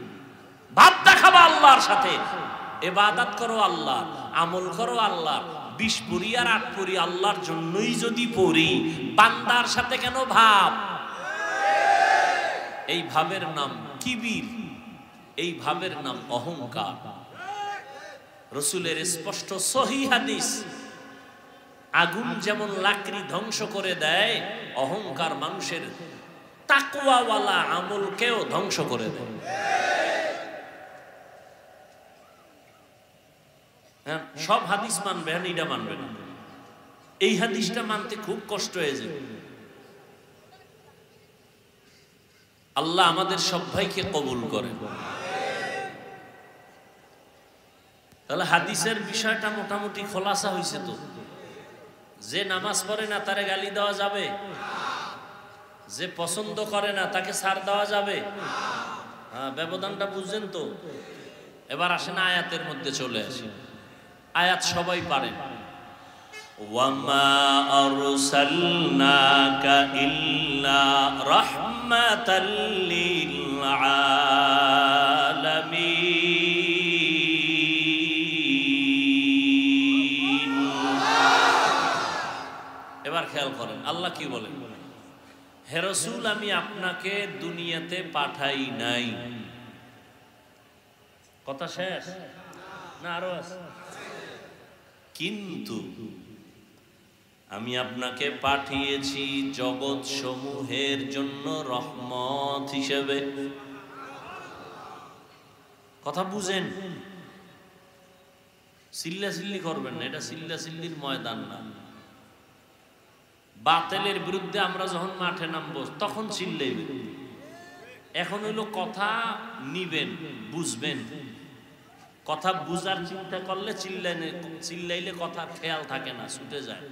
ভাব দেখাবা আল্লাহর সাথে, ইবাদত করো আল্লাহ, আমল করো আল্লাহ। 20 পড়ি আর 8 পড়ি আল্লাহর জন্যই যদি পড়ি, বান্দার সাথে কেন ভাব? এই ভাবের নাম কিবির, এই ভাবের নাম অহংকার। রাসূলের স্পষ্ট সহিহ হাদিস, আগুন যেমন লাকড়ি ধ্বংস করে দেয়, অহংকার মানুষের তাকওয়াওয়ালা আমলকেও ধ্বংস করে দেয়। সব হাদিস মানবেন, এটা মানবে না। এই হাদিসটা মানতে খুব কষ্ট হয়ে যায়। আল্লাহ আমাদের সবাইকে কবুল করেন। তাহলে হাদিসের বিষয়টা মোটামুটি খোলাসা হয়েছে তো। যে নামাজ পড়ে না তারে গালি দেওয়া যাবে, যে পছন্দ করে না তাকে ছাড় দেওয়া যাবে। হ্যাঁ, ব্যবধানটা বুঝছেন তো। এবার আসেন আয়াতের মধ্যে চলে আসি। আয়াত সবাই পারেন। ওয়ামা আরসালনাকা ইল্লা রাহমাতাল লিল আলামিন। এবার খেয়াল করেন আল্লাহ কি বলেন। হে রাসূল, আমি আপনাকে দুনিয়াতে পাঠাই নাই। কথা শেষ না আরো আছে? কিন্তু আমি আপনাকে পাঠিয়েছি জগৎ সমূহের জন্য রহমত হিসেবে। কথা বুঝেন, চিল্লাচিল্লি করবেন না, এটা চিল্লাচিল্লির ময়দান না। বাতিলের বিরুদ্ধে আমরা যখন মাঠে নামবো তখন চিল্লাইবেন। এখন হইলো কথা নিবেন, বুঝবেন। কথা বুঝার চিন্তা করলে চিল্লাইলে কথার খেয়াল থাকে না, ছুটে যায়।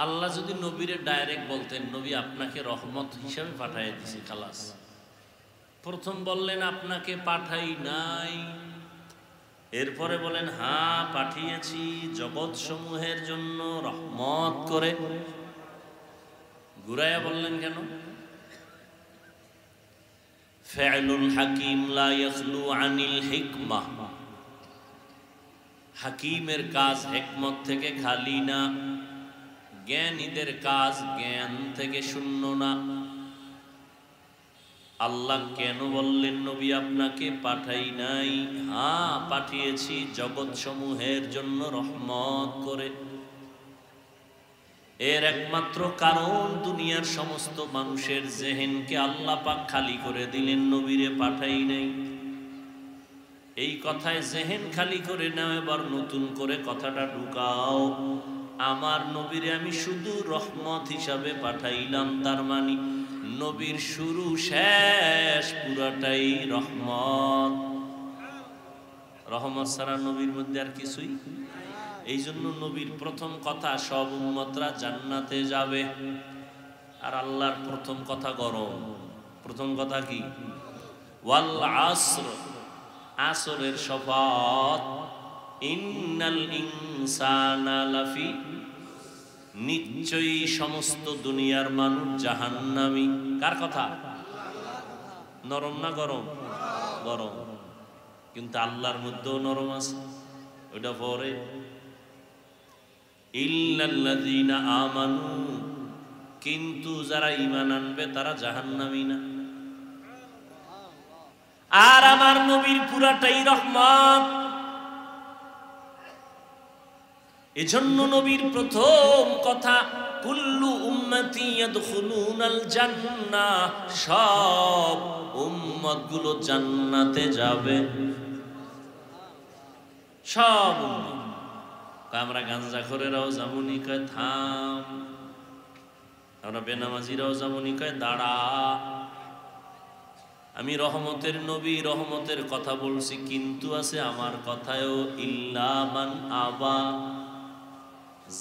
আল্লাহ যদি নবীরে ডাইরেক্ট বলতেন, নবী আপনাকে রহমত হিসাবে পাঠাই দিছি, খালাস। প্রথম বললেন আপনাকে পাঠাই নাই, এরপরে বলেন হ্যাঁ পাঠিয়েছি জগৎ সমূহের জন্য রহমত করে। ঘুরাইয়া বললেন কেন? ফাইলুল হাকিম লা ইয়াখলু আনিল হিকমাহ। হাকিমের কাজ হিকমত থেকে খালি না। জ্ঞানীদের কাজ জ্ঞান থেকে শূন্য না। আল্লাহ কেন বললেন নবী আপনাকে পাঠাই নাই? হ্যাঁ, পাঠিয়েছি জগৎ সমূহের জন্য রহমত করে। এর একমাত্র কারণ দুনিয়ার সমস্ত মানুষের জেহেনকে আল্লাহ পাক খালি করে দিলেন, নবীরে পাঠাই নাই। এই কথায় জেহেন খালি করে নাও, এবার নতুন করে কথাটা ঢুকাও। আমার নবীরে আমি শুধু রহমত হিসাবে পাঠাইলাম, তার মানে নবীর শুরু শেষ পুরাটাই রহমত। রহমত ছাড়া নবীর মধ্যে আর কিছুই। এই জন্য নবীর প্রথম কথা সব উম্মতরা জান্নাতে যাবে। আর আল্লাহর প্রথম কথা গরম। প্রথম কথা কি? ওয়াল আসর, আসরের শপথ। ইন্নাল ইনসানা লাফি, নিশ্চয়ই সমস্ত দুনিয়ার মানুষ জাহান্নামী। কার কথা? নরম না গরম? গরম। কিন্তু আল্লাহর মধ্যেও নরম আছে, ওইটা পরে। ইল্লাল্লাযীনা আমানু, কিন্তু যারা ঈমান আনবে তারা জাহান্নামী না। আর আমার নবীর পুরাটাই রহমত। এজন্য নবীর প্রথম কথা কুল্লু উম্মতি ইয়াদখুলুনাল জান্নাহ, সব উম্মতগুলো জান্নাতে যাবে। সব উম্মত। আমরা গাঞ্জাখোরেরাও যাবনি, কয় থাম। আমরা বেনামাজিরাও যাবনি, কয় দাঁড়া। আমি রহমতের নবী, রহমতের কথা বলছি, কিন্তু আছে আমার কথায়ও ইল্লা মান আবা,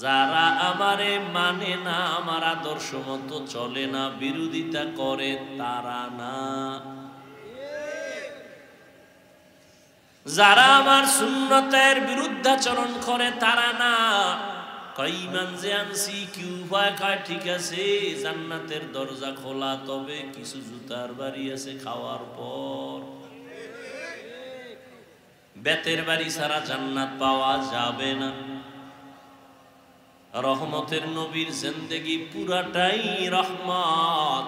যারা আমারে মানে না, আমার আদর্শ মতো চলে না, বিরোধিতা করে, তারা না। যারা আমার সুন্নতের বিরুদ্ধাচরণ করে, তারা না। কইমান যে আনছি কি উপায়? কয় ঠিক আছে, জান্নাতের দরজা খোলা, তবে কিছু জুতার বাড়ি আছে খাওয়ার পর। বেতের বাড়ি ছাড়া জান্নাত পাওয়া যাবে না। রহমতের নবীর জিন্দেগি পুরাটাই রহমত।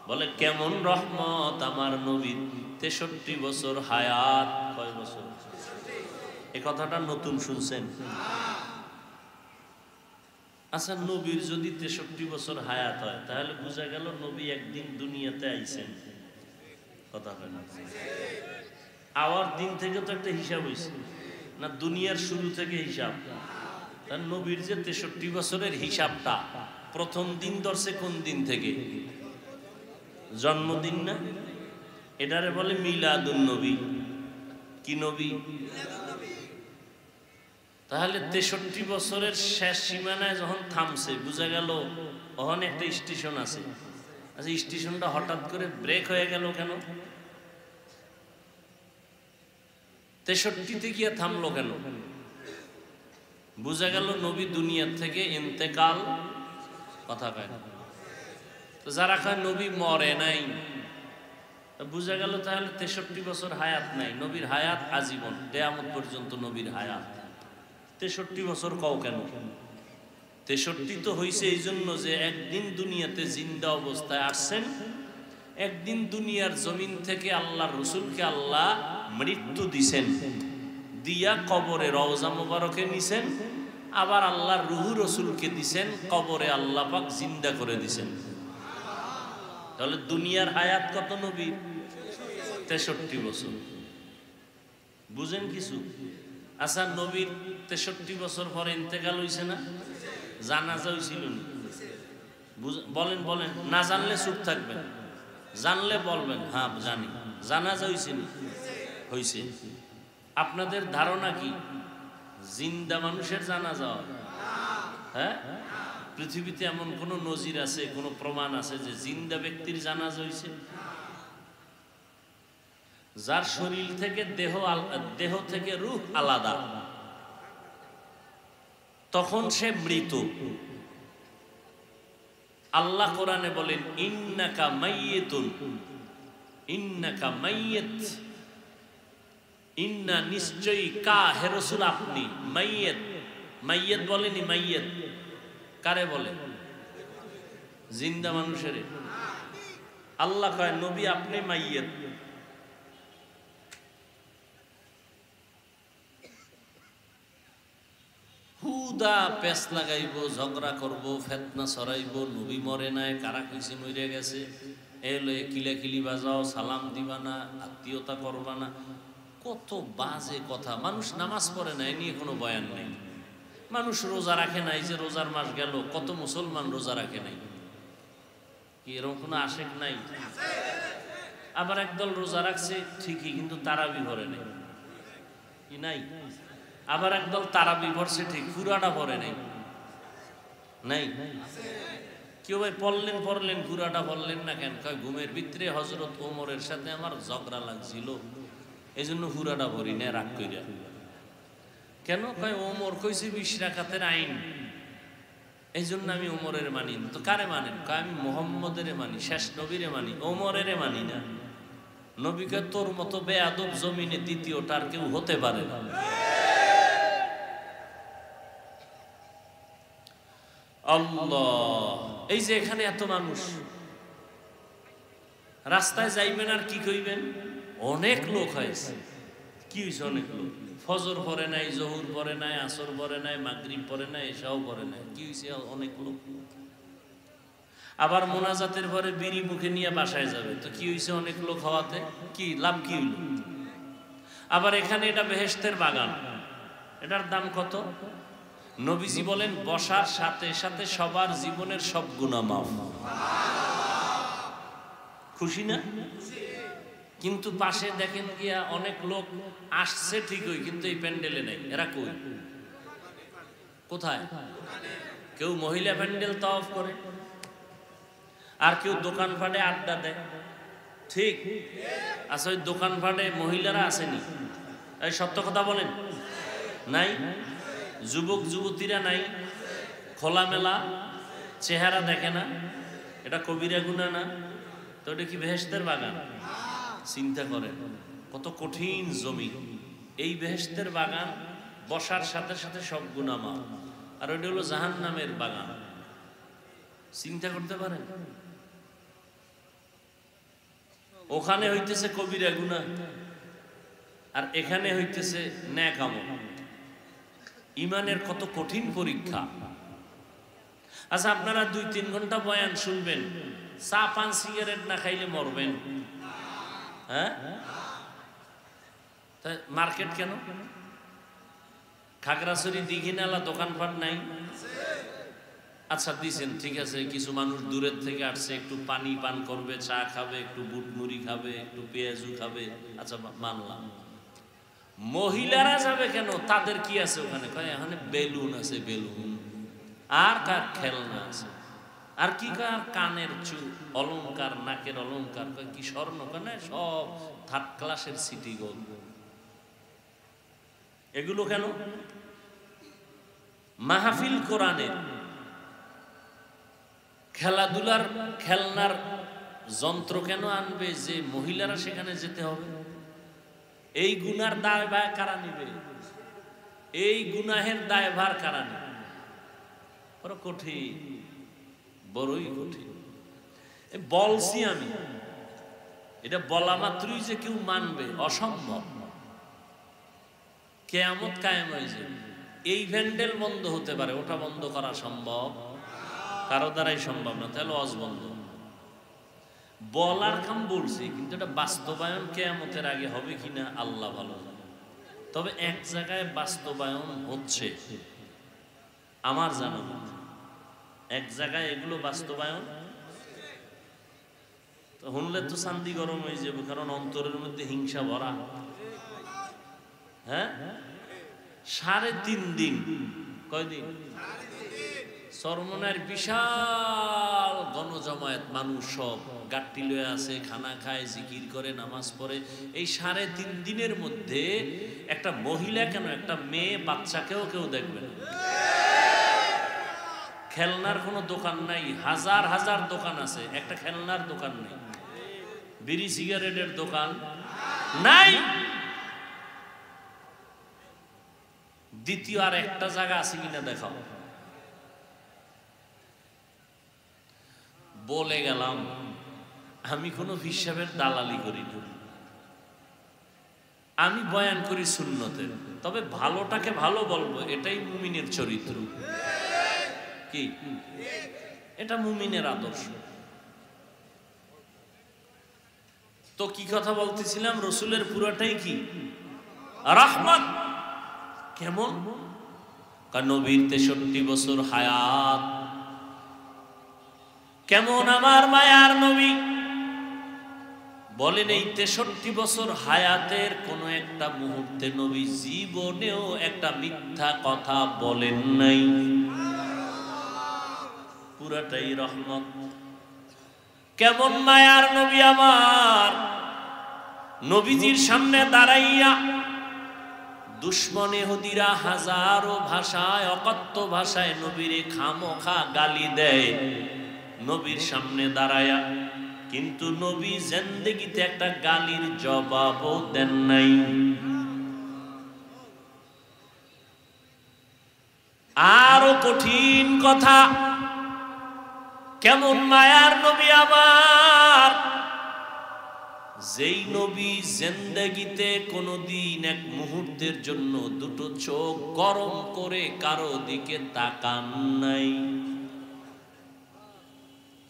বলে কেমন রহমত? আমার নবীর 63 বছর হায়াত। কয় বছর? এই কথাটা নতুন শুনছেন? আচ্ছা, নবীর যদি 63 বছর হায়াত হয়, তাহলে বোঝা গেল নবী একদিন দুনিয়াতে আইছেন। কথা হয় না? আওয়ার দিন থেকে তো একটা হিসাব হয়েছে না, দুনিয়ার শুরু থেকে হিসাব। তার নবীর যে 63 বছরের হিসাবটা প্রথম দিন ধরছে কোন দিন থেকে? জন্মদিন না? এটারে বলে মিলাদুন নবী। কি নবী? তাহলে 63 বছরের শেষ সীমানায় যখন থামছে, বুঝা গেল ওখানে একটা স্টেশন আছে। আচ্ছা, স্টেশনটা হঠাৎ করে ব্রেক হয়ে গেল কেন? 63-তে গিয়ে থামলো কেন? বুঝা গেল নবী দুনিয়ার থেকে ইন্তেকাল। কথা কয় না? তো যারা কয় নবী মরে নাই, বুঝা গেল তাহলে 63 বছর হায়াত নাই। নবীর হায়াত আজীবন, কিয়ামত পর্যন্ত নবীর হায়াত। 63 বছর কও কেন? 63 তো হইছে এই জন্য যে একদিন দুনিয়াতে জিন্দা অবস্থায় আসছেন, একদিন দুনিয়ার জমিন থেকে আল্লাহর রাসূলকে আল্লাহ মৃত্যু দিছেন, দিয়া কবরে রওজা মুবারকে নিছেন, আবার আল্লাহর রূহ রাসূলকে দিছেন, কবরে আল্লাহ পাক জিন্দা করে দিছেন। তাহলে দুনিয়ার হায়াত কত নবী? 63 বছর। বুঝেন কিছু? আচ্ছা, নবীর 63 বছর পরে ইন্তেকাল হইছে না? জানাজা হইছিল না? বলেন বলেন, না জানলে চুপ থাকবেন, জানলে বলবেন হ্যাঁ জানি। জানাজা হইছে না? হইছে। আপনাদের ধারণা কি জিন্দা মানুষের জানাজা হয়? হ্যাঁ, পৃথিবীতে এমন কোন নজির আছে, কোন প্রমাণ আছে যে জিন্দা ব্যক্তির জানাজা হইছে? যার শরীর থেকে দেহ থেকে রূহ আলাদা, তখন সে মৃত। আল্লাহ কোরআনে বলেন ইন্নাকা মাইয়িতুন, ইন্নাকা মাইয়িত, ইন্না নিশ্চয়ই, কা হে রাসূল আপনি, মাইয়িত। মাইয়িত বলেনি মাইয়িত, কারে বলে? জিন্দা মানুষের। আল্লাহ কয় নবী আপনি মাইয়েত। হুদা পেস লাগাইব, ঝগড়া করব, ফেতনা ছড়াইব, নবী মরে নাই, কারা কইছে মরে গেছে, এলে কিলাকিলি বাজাও, সালাম দিবা না, আত্মীয়তা করবা না, কত বাজে কথা। মানুষ নামাজ পড়ে না, এ নিয়ে কোনো বয়ান নেই। মানুষ রোজা রাখে নাই, যে রোজার মাস গেল, কত মুসলমান রোজা রাখে নাই, কি এরকম কোনো আশেক নাই? আবার একদল রোজা রাখছে ঠিকই, কিন্তু তারাবি ভরে নেই, কি নাই? আবার একদল তারাবি ভরছে ঠিক, পুরাটা ভরে নেই, নাই? কেউ ভাই পড়লেন পুরাটা পড়লেন না কেন? কয় ঘুমের ভিতরে হযরত ওমরের সাথে আমার ঝগড়া লাগছিল, এই জন্য পুরাটা ভরি না, রাগ কইরা। কেন? কয় ওমর কইছে 20 রাকাতের আইন, এই জন্য আমি ওমরের মানি। তো কারে মানেন? কয় আমি মুহাম্মদের মানি, শেষ নবীরে মানি, ওমরের মানি না। নবীকে তোর মতো বেয়াদব জমিনে দ্বিতীয়টা আর কেউ হতে পারে না। আল্লাহ, এই যে এখানে এত মানুষ, রাস্তায় যাইবেন আর কি কইবেন? অনেক লোক হয়েছে। কি হয়েছে? অনেক লোক ফজর পড়ে নাই, জহুর পড়ে নাই, আসর পড়ে নাই, মাগরিব পড়ে নাই, এশাও পড়ে নাই। কি হয়েছে? অনেক লোক। আবার মোনাজাতের পরে বিড়ি মুখে নিয়ে বাসায় যাবে, তো কি হয়েছে? অনেক লোক হওয়াতে কি লাভ? কি হইল? আবার এখানে এটা বেহেশতের বাগান, এটার দাম কত? নবীজি বলেন বসার সাথে সাথে সবার জীবনের সব গুনাহ মাফ। খুশি না? কিন্তু পাশে দেখেন গিয়া অনেক লোক আসছে ঠিকই, কিন্তু এই প্যান্ডেলে নেই। এরা কই? কোথায়? কেউ মহিলা প্যান্ডেল তাওয়াফ করে, আর কেউ দোকানপাটে আড্ডা দেয়। ঠিক আচ্ছা, ওই দোকানপাটে মহিলারা আসেনি? এই সত্য কথা বলেন, নাই? যুবক যুবতীরা নাই? খোলামেলা চেহারা দেখে না? এটা কবিরা গুনাহ না? তো এটা কি বেহেশতের বাগান? চিন্তা করেন কত কঠিন জমি। এই বেহেশতের বাগান বসার সাথে সাথে সব গুনাহ মাফ, আর ওইটা হলো জাহান্নামের বাগান। চিন্তা করতে পারেন? ওখানে হইতেছে কবিরা গুনাহ, আর এখানে হইতেছে নেক আমল। ইমানের কত কঠিন পরীক্ষা। আচ্ছা, আপনারা 2-3 ঘন্টা বয়ান শুনবেন, চা পান সিগারেট না খাইলে মরবেন? হ্যাঁ, মার্কেট কেন? খাগড়াছড়ি দীঘিনালা দোকানপাট নাই? আচ্ছা দিছেন, ঠিক আছে, কিছু মানুষ দূরের থেকে আসছে, একটু পানি পান করবে, চা খাবে, একটু বুট মুড়ি খাবে, একটু পেঁয়াজু খাবে, আচ্ছা মানলাম। মহিলারা যাবে কেন? তাদের কি আছে ওখানে? কয় এখানে বেলুন আছে, বেলুন, আর কার খেলনা আছে, আর কি কার কানের চুল অলংকার, নাকের অলংকার, কয় কি স্বর্ণ, কেন সব 3rd ক্লাসের সিটি গোল্ড। এগুলো কেন? মাহফিল কোরআনের, খেলাধুলার খেলনার যন্ত্র কেন আনবে যে মহিলারা সেখানে যেতে হবে? এই গুনার দায়ভার কারা নিবে? এই গুনাহের দায়ভার কারা নিবে? বড় কঠিন, বড়ই কঠিন। বলছি আমি, এটা বলা মাত্রই যে কেউ মানবে অসম্ভব। কিয়ামত কায়েম হয়ে যাবে। এই ভ্যান্ডেল বন্ধ হতে পারে, ওটা বন্ধ করা সম্ভব কারো দ্বারাই সম্ভব না। তাহলে ওয়াজ বন্ধ। বলার কাম বলছি, কিন্তু এটা বাস্তবায়ন কিয়ামতের আগে হবে কিনা আল্লাহ ভালো জানে। তবে এক জায়গায় বাস্তবায়ন হচ্ছে আমার জানা মতে, এক জায়গায় এগুলো বাস্তবায়ন তো শুনলে তো শান্তি গরম হয়ে যাবে, কারণ অন্তরের মধ্যে হিংসা ভরা। হ্যাঁ, 3.5 দিন, কয়দিন? চরমনার বিশাল গণজমায়েত, মানুষ সব গাট্টি লয়ে আছে, খানা খায়, জিকির করে, নামাজ পড়ে। এই 3.5 দিনের মধ্যে একটা মহিলা কেন, একটা মেয়ে বাচ্চাকেও কেউ দেখবে না। খেলনার কোনো দোকান নাই, হাজার হাজার দোকান আছে, একটা খেলনার দোকান নেই। বিড়ি সিগারেটের দোকান নাই। দ্বিতীয় আর একটা জায়গা আছে কিনা দেখাও। বলে গেলাম, আমি কোনো হিসাবের দালালি করি না, আমি বয়ান করি সুন্নতের। তবে ভালোটাকে ভালো বলবো, এটাই মুমিনের চরিত্র। কি এটা মুমিনের আদর্শ। তো কি কথা বলতেছিলাম, রসুলের পুরাটাই কি রাহমাত। কেমন? নবীর 63 বছর হায়াত। কেমন আমার মায়ার নবী, বলেন এই 63 বছর হায়াতের কোন একটা মুহূর্তে নবী জীবনেও একটা মিথ্যা কথা বলেন নাই। পুরাটাই রহমত। কেমন মায়ার নবী আমার, নবীজির সামনে দাঁড়াইয়া দুশ্মন ইহুদিরা হাজারো ভাষায়, অকথ্য ভাষায় নবীরে খামোখা গালি দেয় নবীর সামনে দাঁড়ায়া, কিন্তু নবী জিন্দেগিতে একটা গালির জবাবও দেন নাই। আরো কঠিন কথা, কেমন মায়ার নবী আমার, যেই নবী জিন্দেগিতে কোনদিন এক মুহূর্তের জন্য দুটো চোখ গরম করে কারো দিকে তাকান নাই।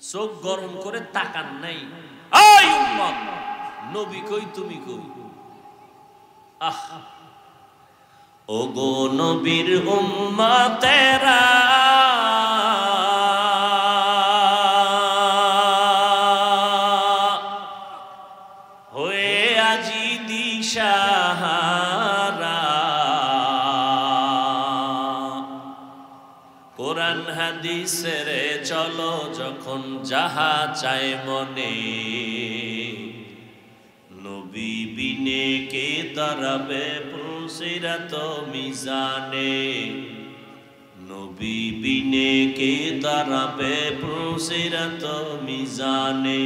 চোখ গরম করে তাকান নাই। এই উম্মত, নবী কই তুমি কই? আহ, ওগো নবীর উম্মতেরা, হয়ে আজি দিশাহারা, কোরআন হাদিসের চলো যখন যাহা চায় মনে, নবী বিনে কে দাঁড়াবে পুলসিরাত মিজানে, নবী বিনে কে দাঁড়াবে পুলসিরাত মিজানে,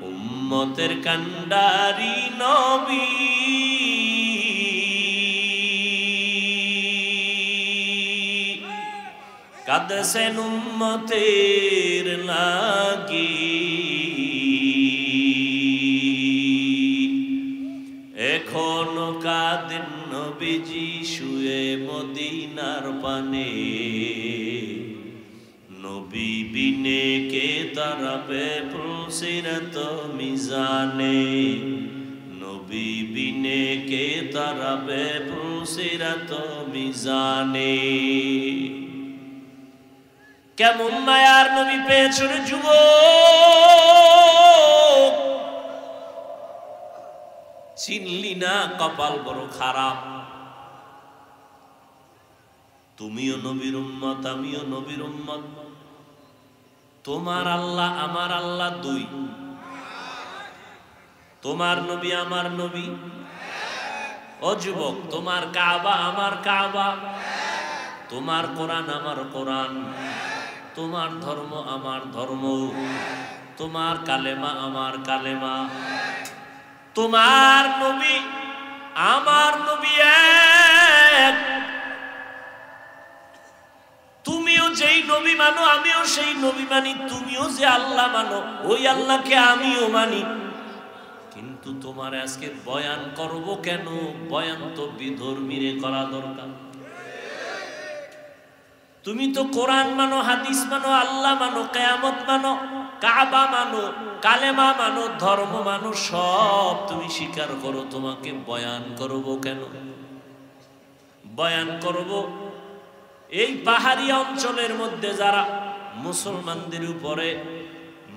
উম্মতের কান্ডারি নবী কাঁদছেন উম্মতের লাগি, এখনো কাঁদেন নবীজি শুয়ে মদিনার পানে, নবী বিনে কে দাঁড়াবে পুলসিরাত মিজানে, নবী বিনে কে দাঁড়াবে পুলসিরাত মিজানে। কেমন মায়ার নবী পেয়েছো রে যুবক, চিনলি না, কপাল বড় খারাপ। তুমিও নবীর উম্মত, আমিও নবীর উম্মত। তোমার আল্লাহ আমার আল্লাহ দুই, তোমার নবী আমার নবী। ও যুবক, তোমার কাবা আমার কাবা, তোমার কোরআন আমার কোরআন, তোমার ধর্ম আমার ধর্ম, তোমার কালেমা আমার কালেমা, তোমার নবী আমার নবী এক। তুমিও যেই নবী মানো আমিও সেই নবী মানি, তুমিও যে আল্লাহ মানো ওই আল্লাহকে আমিও মানি। কিন্তু তোমার আজকে বয়ান করব কেন? বয়ান তো বিধর্মীরে করা দরকার। তুমি তো কোরআন মানো, হাদিস মানো, আল্লাহ মানো, কিয়ামত মানো, কাবা মানো, কালেমা মানো, ধর্ম মানো, সব তুমি স্বীকার করো। তোমাকে বয়ান করব কেন? বয়ান করব এই পাহাড়ি অঞ্চলের মধ্যে যারা মুসলমানদের উপরে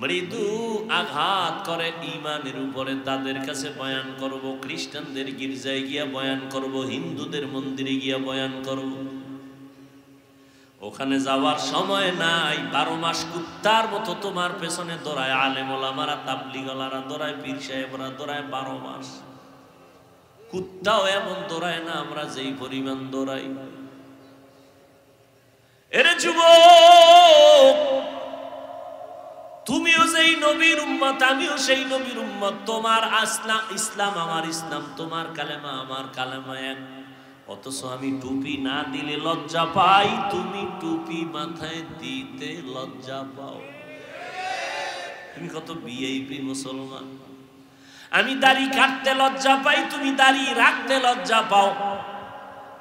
মৃদু আঘাত করে ঈমানের উপরে, তাদের কাছে বয়ান করব। খ্রিস্টানদের গির্জায় গিয়া বয়ান করব, হিন্দুদের মন্দিরে গিয়া বয়ান করব। ওখানে যাওয়ার সময় নাই। 12 মাস কুত্তার মতো তোমার পেছনে দৌড়ায় আলেম ওলামারা, তাবলিগওয়ালারা দৌড়ায়, পীর সাহেবরা দৌড়ায়। 12 মাস কুত্তাও এমন দৌড়ায় না আমরা যেই পরিমাণ দৌড়াই। এরে যুবক, তুমিও যেই নবীর উম্মত আমিও সেই নবীর উম্মত। তোমার ইসলাম আমার ইসলাম, তোমার কালেমা আমার কালেমা এক। অথচ আমি টুপি না দিলে লজ্জা পাই, তুমি টুপি মাথায় দিতে লজ্জা পাও। তুমি কত ভিআইপি মুসলমান। আমি দাড়ি কাটতে লজ্জা পাই, তুমি দাড়ি রাখতে লজ্জা পাও।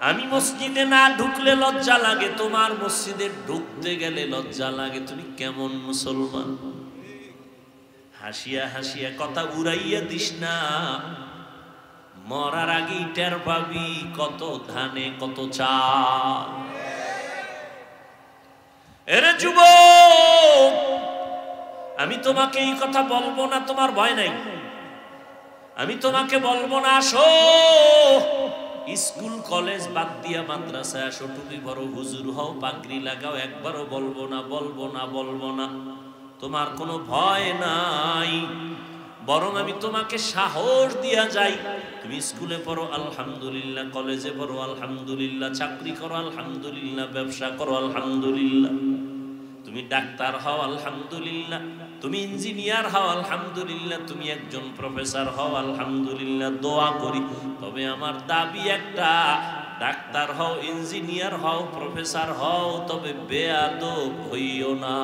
আমি মসজিদে না ঢুকলে লজ্জা লাগে, তোমার মসজিদে ঢুকতে গেলে লজ্জা লাগে। তুমি কেমন মুসলমান? হাসিয়া হাসিয়া কথা উড়াইয়া দিস না, মরার আগেই টের পাবি কত ধানে কত চাল। এরে যুবক, আমি তোমাকে এই কথা বলবো না, তোমার ভয় নাই। আমি তোমাকে বলবো না আসো স্কুল কলেজ বাদ দিয়া মাদ্রাসায় আসো, টুপি বড় হুজুর হও, পাগড়ি লাগাও, একবারও বলবো না, বলবো না, বলবো না। তোমার কোনো ভয় নাই, বরং আমি তোমাকে সাহস দিয়া যাই। তুমি স্কুলে পড়ো আলহামদুলিল্লাহ, কলেজে পড়ো আলহামদুলিল্লাহ, চাকরি করো আলহামদুলিল্লাহ, ব্যবসা করো আলহামদুলিল্লাহ, তুমি ডাক্তার হও আলহামদুলিল্লাহ, তুমি ইঞ্জিনিয়ার হও আলহামদুলিল্লাহ, তুমি একজন প্রফেসর হও আলহামদুলিল্লাহ। দোয়া করি, তবে আমার দাবি একটা, ডাক্তার হও, ইঞ্জিনিয়ার হও, প্রফেসর হও, তবে বেয়াদব হইও না।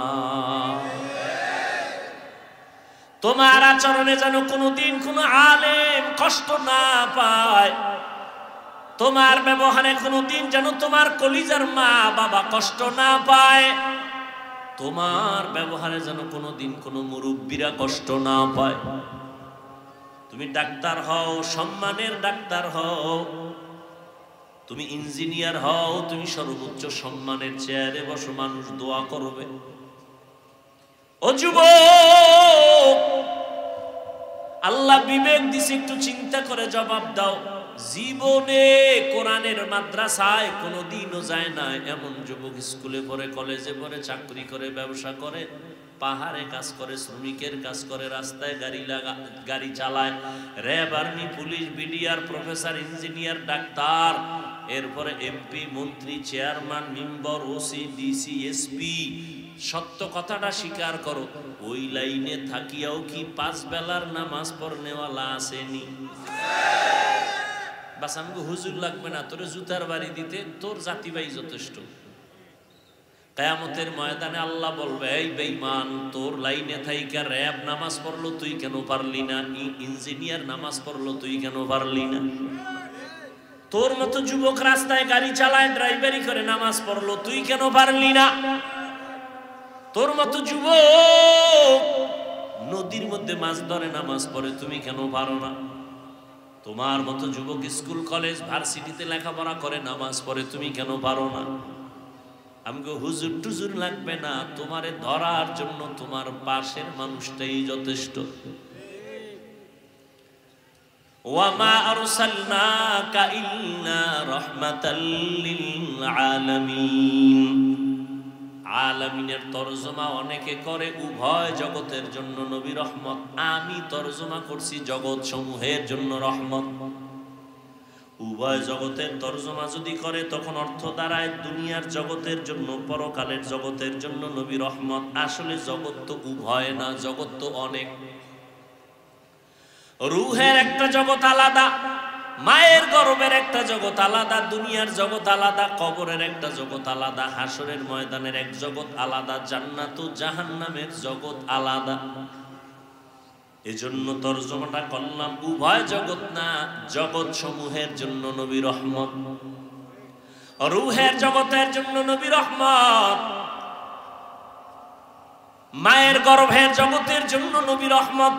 তোমার আচরণে যেন কোনোদিন কোনো আলেম কষ্ট না পায়, তোমার ব্যবহারে কোনোদিন যেন তোমার কলিজার মা বাবা কষ্ট না পায়, তোমার ব্যবহারে যেন কোনোদিন কোনো মুরব্বীরা কষ্ট না পায়। তুমি ডাক্তার হও, সম্মানের ডাক্তার হও, তুমি ইঞ্জিনিয়ার হও, তুমি সর্বোচ্চ সম্মানের চেয়ারে বসো, মানুষ দোয়া করবে। ও যুবক, আল্লাহ বিবেক দিছে, একটু চিন্তা করে জবাব দাও। জীবনে কোরআনের মাদ্রাসায় কোনোদিনও যায় না এমন যুবক স্কুলে পড়ে, কলেজে পড়ে, চাকরি করে, ব্যবসা করে, পাহাড়ে কাজ করে, শ্রমিকের কাজ করে, রাস্তায় গাড়ি চালায়, RAB, army, police, BDR, professor, engineer, doctor, এরপরে এমপি, মন্ত্রী, chairman, member, OC, DC, SP. সত্য কথাটা স্বীকার করো, ওই লাইনে থাকিয়াও কি 5 বেলার নামাজ পড়নেওয়ালা আসেনি? বাস আমাকে হুজুর লাগবে না, তোর জুতার বাড়ি দিতে তোর জাতি ভাই যথেষ্ট। কিয়ামতের ময়দানে আল্লাহ বলবে, এই বেঈমান, তোর লাইনে থাইকা র‍্যাব নামাজ পড়লো, তুই কেন পারলি না? ইঞ্জিনিয়ার নামাজ পড়লো, তুই কেন পারলি না? তোর মতো যুবক রাস্তায় গাড়ি চালায়, ড্রাইভারি করে, নামাজ পড়লো, তুই কেন পারলি না? তোর মতো যুবক নদীর মধ্যে মাছ ধরে, নামাজ পড়ে, তুমি কেন পারো না? তোমার মতো যুবক স্কুল কলেজ ভার্সিটিতে লেখাপড়া করে, নামাজ পড়ে, তুমি কেন পারো না? আমাকে হুজুর টুজুর লাগবে না, তোমারে ধরার জন্য তোমার পাশের মানুষটাই যথেষ্ট। ওয়ামা আরসালনাকা ইল্লা রাহমাতাল লিল আলামিন। আলামিনের তরজমা অনেকে করে উভয় জগতের জন্য নবী রহমত, আমি তরজমা করছি জগৎ সমূহের জন্য রহমত। উভয় জগতের তরজমা যদি করে তখন অর্থ দাঁড়ায় দুনিয়ার জগতের জন্য, পরকালের জগতের জন্য নবী রহমত। আসলে জগৎ তো উভয় না, জগৎ তো অনেক। রূহের একটা জগৎ আলাদা, মায়ের গর্ভের একটা জগৎ আলাদা, দুনিয়ার জগৎ আলাদা, কবরের একটা জগৎ আলাদা, হাসরের ময়দানের এক জগৎ আলাদা, জান্নাত ও জাহান্নামের জগৎ আলাদা। এজন্য তরজমাটা করলাম উভয় জগৎ না, জগৎ সমূহের জন্য নবী রহমত। রূহের জগতের জন্য নবী রহমত, মায়ের গর্ভের জগতের জন্য নবী রহমত,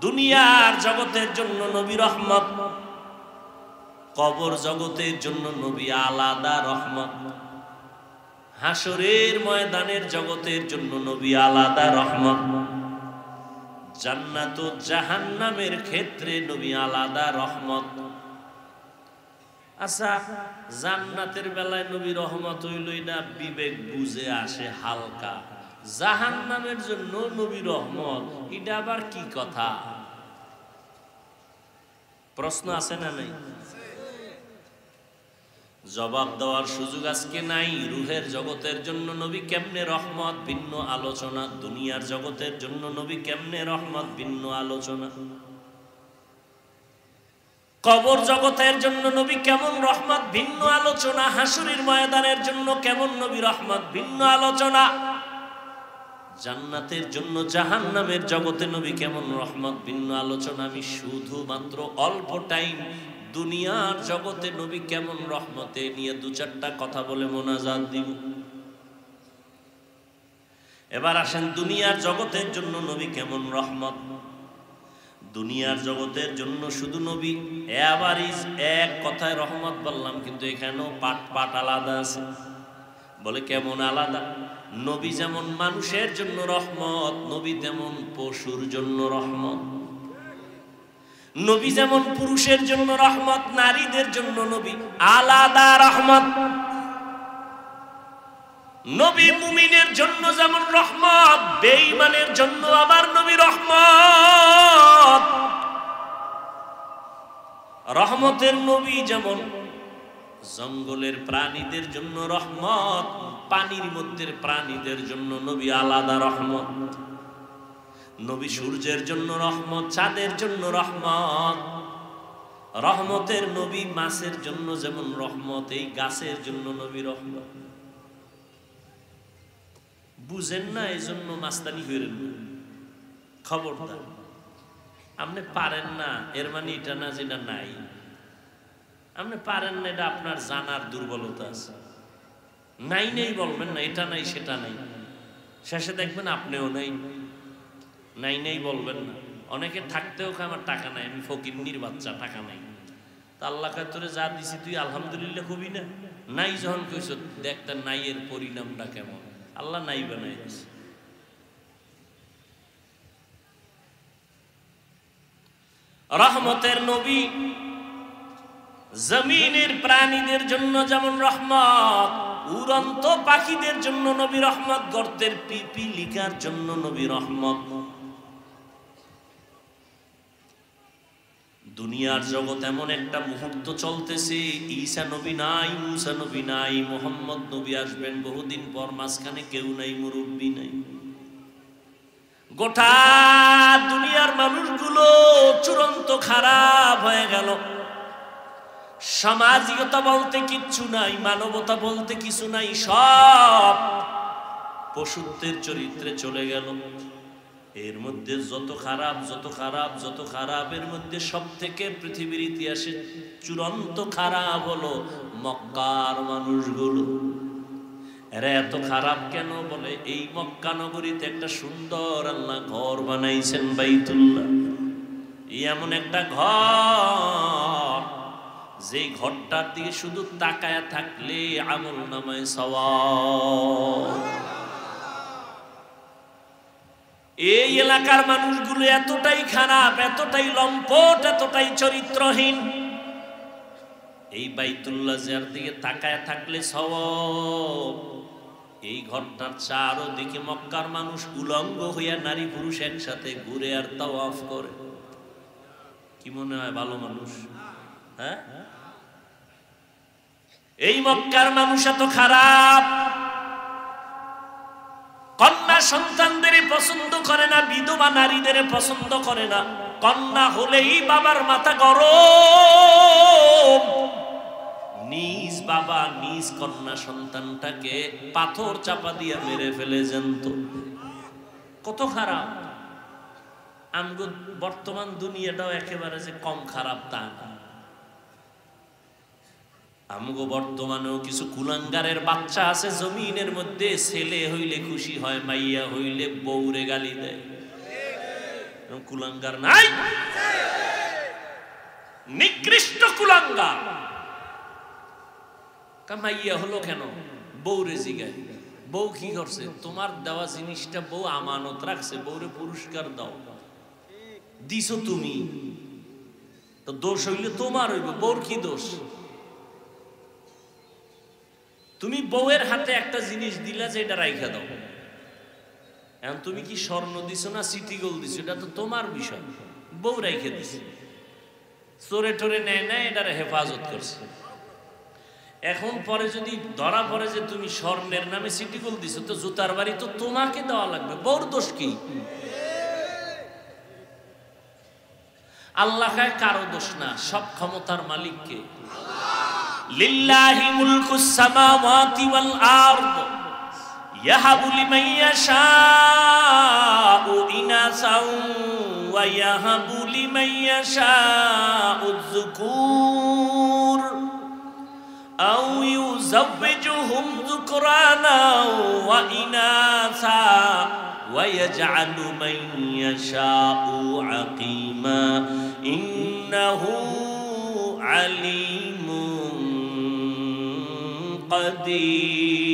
দুনিয়ার জগতের জন্য নবী রহমত, কবর জগতের জন্য নবী আলাদা রহমত, হাসরের ময়দানের জগতের জন্য নবী আলাদা রহমত, জান্নাত ও জাহান্নামের ক্ষেত্রে নবী আলাদা রহমত। আচ্ছা, জান্নাতের বেলায় নবী রহমত হইলই না, বিবেক বুঝে আসে হালকা, জাহান্নামের জন্য নবী রহমত, এটা আবার কি কথা? প্রশ্ন আছে না নাই? জবাব দেওয়ার সুযোগ আজকে নাই। রূহের জগতের জন্য নবী কেমনে রহমত, ভিন্ন আলোচনা। দুনিয়ার জগতের জন্য নবী কেমনে রহমত, ভিন্ন আলোচনা। কবর জগতের জন্য নবী কেমন রহমত, ভিন্ন আলোচনা। হাসরের ময়দানের জন্য কেমন নবী রহমত, ভিন্ন আলোচনা। জান্নাতের জন্য জাহান্নামের জগতে নবী কেমন রহমত ভিন্ন আলোচনা। আমি শুধুমাত্র অল্প টাইম দুনিয়ার জগতে নবী কেমন রহমতে নিয়ে দু চারটা কথা বলে মোনাজাত দিব। এবার আসেন দুনিয়ার জগতের জন্য নবী কেমন রহমত। দুনিয়ার জগতের জন্য শুধু নবী এভারেজ এক কথায় রহমত বললাম, কিন্তু এখানেও পাট পাট আলাদা আছে। বলে কেমন আলাদা? নবী যেমন মানুষের জন্য রহমত, নবী তেমন পশুর জন্য রহমত। নবী যেমন পুরুষের জন্য রহমত, নারীদের জন্য নবী আলাদা রহমত। নবী মুমিনের জন্য যেমন রহমত, বেঈমানের জন্য আবার নবী রহমত। রহমতের নবী যেমন জঙ্গলের প্রাণীদের জন্য রহমত, পানির মধ্যে প্রাণীদের জন্য নবী আলাদা রহমত। নবী সূর্যের জন্য রহমত, চাঁদের জন্য রহমত। রহমতের নবী মাছের জন্য যেমন রহমত, এই গাছের জন্য নবী রহমত। বুঝেন না, এই জন্য মাস্তানি করেন না, খবরদার। আপনি পারেন না এর মানে এটা না যেটা নাই। আপনি পারেন না, এটা আপনার জানার দুর্বলতা আছে। নাই নেই বলবেন না, এটা নাই সেটা নাই, শেষে দেখবেন আপনিও নাই। নাই নেই বলবেন না। অনেকে থাকতেও আমার টাকা নাই, আমি ফকিন্নির বাচ্চা, টাকা নাই। তা আল্লাহ তোরে যা দিছি তুই আলহামদুলিল্লাহ কবি না? নাই যখন কইস দেখ তার নাই এর পরিণামটা কেমন। আল্লাহ নাই বানাই দিছে। রহমতের নবী জমিনের প্রাণীদের জন্য যেমন রহমত, উড়ন্ত পাখিদের জন্য নবী রহমত, গর্তের পিপিলিকার জন্য নবী রহমত। দুনিয়ার জগৎ এমন একটা মুহূর্ত চলতেছে, ঈসা নবী নাই, মুসা নবী নাই, মুহাম্মদ নবী আসবেন বহুদিন পর, মাঝখানে কেউ নাই, মুরব্বী নাই। গোটা দুনিয়ার মানুষগুলো চূড়ান্ত খারাপ হয়ে গেল। সামাজিকতা বলতে কিচ্ছু নাই, মানবতা বলতে কিছু নাই, সব পশুত্বের চরিত্রে চলে গেল। এর মধ্যে যত খারাপ যত খারাপ যত খারাপ, এর মধ্যে সব থেকে পৃথিবীর ইতিহাসে চূড়ান্ত খারাপ হলো মক্কার মানুষগুলো। এরা এত খারাপ কেন? বলে এই মক্কা নগরীতে একটা সুন্দর আল্লাহ ঘর বানাইছেন, বাইতুল্লাহ। এমন একটা ঘর, যে ঘরটার দিকে শুধু তাকায়া থাকলে আমল নামায় সওয়াব। এই এলাকার মানুষগুলো এতটাই খারাপ, এতটাই লম্পট, এতটাই চরিত্রহীন। এই বাইতুল্লাহ যার দিকে তাকায় থাকলে সওয়াব। এই ঘরটার চারদিকে মক্কার মানুষ উলঙ্গ হইয়া নারী পুরুষ একসাথে ঘুরে আর তাওয়াফ করে। কি মনে হয় ভালো মানুষ? হ্যাঁ, এই মক্কার মানুষ এত খারাপ। কন্যা সন্তানদের পছন্দ করে না, বিধবা নারীদের পছন্দ করে না। কন্যা হলেই বাবার মাথা গরম। নিজ বাবা নিজ কন্যা সন্তানটাকে পাথর চাপা দিয়ে মেরে ফেলে জানতো। কত খারাপ। আমগো বর্তমান দুনিয়াটাও একেবারে যে কম খারাপ তা না। আমগো বর্তমানেও কিছু কুলাঙ্গারের বাচ্চা আছে জমিনের মধ্যে, ছেলে হইলে খুশি হয়, মাইয়া হইলে বউরে গালি দেয়। কুলাঙ্গার নাই? নিকৃষ্ট কুলাঙ্গার। মাইয়া হলো কেন? বউরে জিগায়, বউ কি করছে? তোমার দেওয়া জিনিসটা বউ আমানত রাখছে, বউরে পুরস্কার দাও। দিছো তুমি, তো দোষ হইলে তোমার হইবে, বউর কি দোষ? তুমি বউয়ের হাতে একটা জিনিস দিলা যে এটা রাইখা দাও। এখন তুমি কি স্বর্ণ দিছো না সিটি গোল্ড দিছো, এটা তো তোমার বিষয়। বউ রাইখে দিছে, চোরে টোরে নেয় না, এটার হেফাজত করছে। এখন পরে যদি ধরা পড়ে যে তুমি স্বর্ণের নামে সিটি গোল্ড দিছো, তো জুতার বাড়ি তো তোমাকে দেওয়া লাগবে। বউর দোষ কি? আল্লাহ খায়, কারো দোষ না, সব ক্ষমতার মালিক কে? লিল্লাহি মুলকুস সামাওয়াতি ওয়াল আরদ ইয়াহাবু লিমান ইয়াশাউ ইনাসাও ওয়া ইয়াহাবু লিমান ইয়াশাউ যুকুর আও ইউযাওবিজুহুম যুকরানা ওয়া ইনাসা ওয়া ইয়াজআলু মান ইয়াশাউ আকিমা ইন্নাহু আলিমুন কাদির।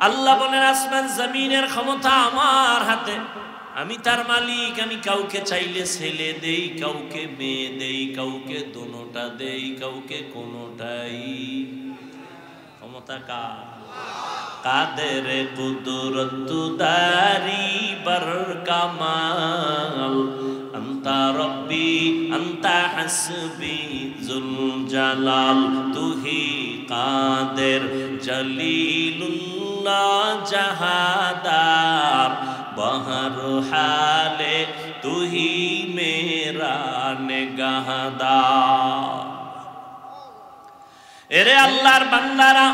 আল্লাহ বলেন আসমান জমিনের ক্ষমতা আমার হাতে, আমি তার মালিক। আমি কাউকে চাইলে ছেলে দেই, কাউকে মেয়ে দেই, কাউকে দোনোটা দেই, কাউকে কোনোটাই। ক্ষমতা কার? কাদের কুদরত দারি বার কামাল আন্তা রব্বি আন্তা হাসবি জুল জালাল তুহি কাদের জলিলুল্লাহ জাহাদার বহর হালে তুহি মেরা নেগাহদার। এরে আল্লাহর বান্দারা,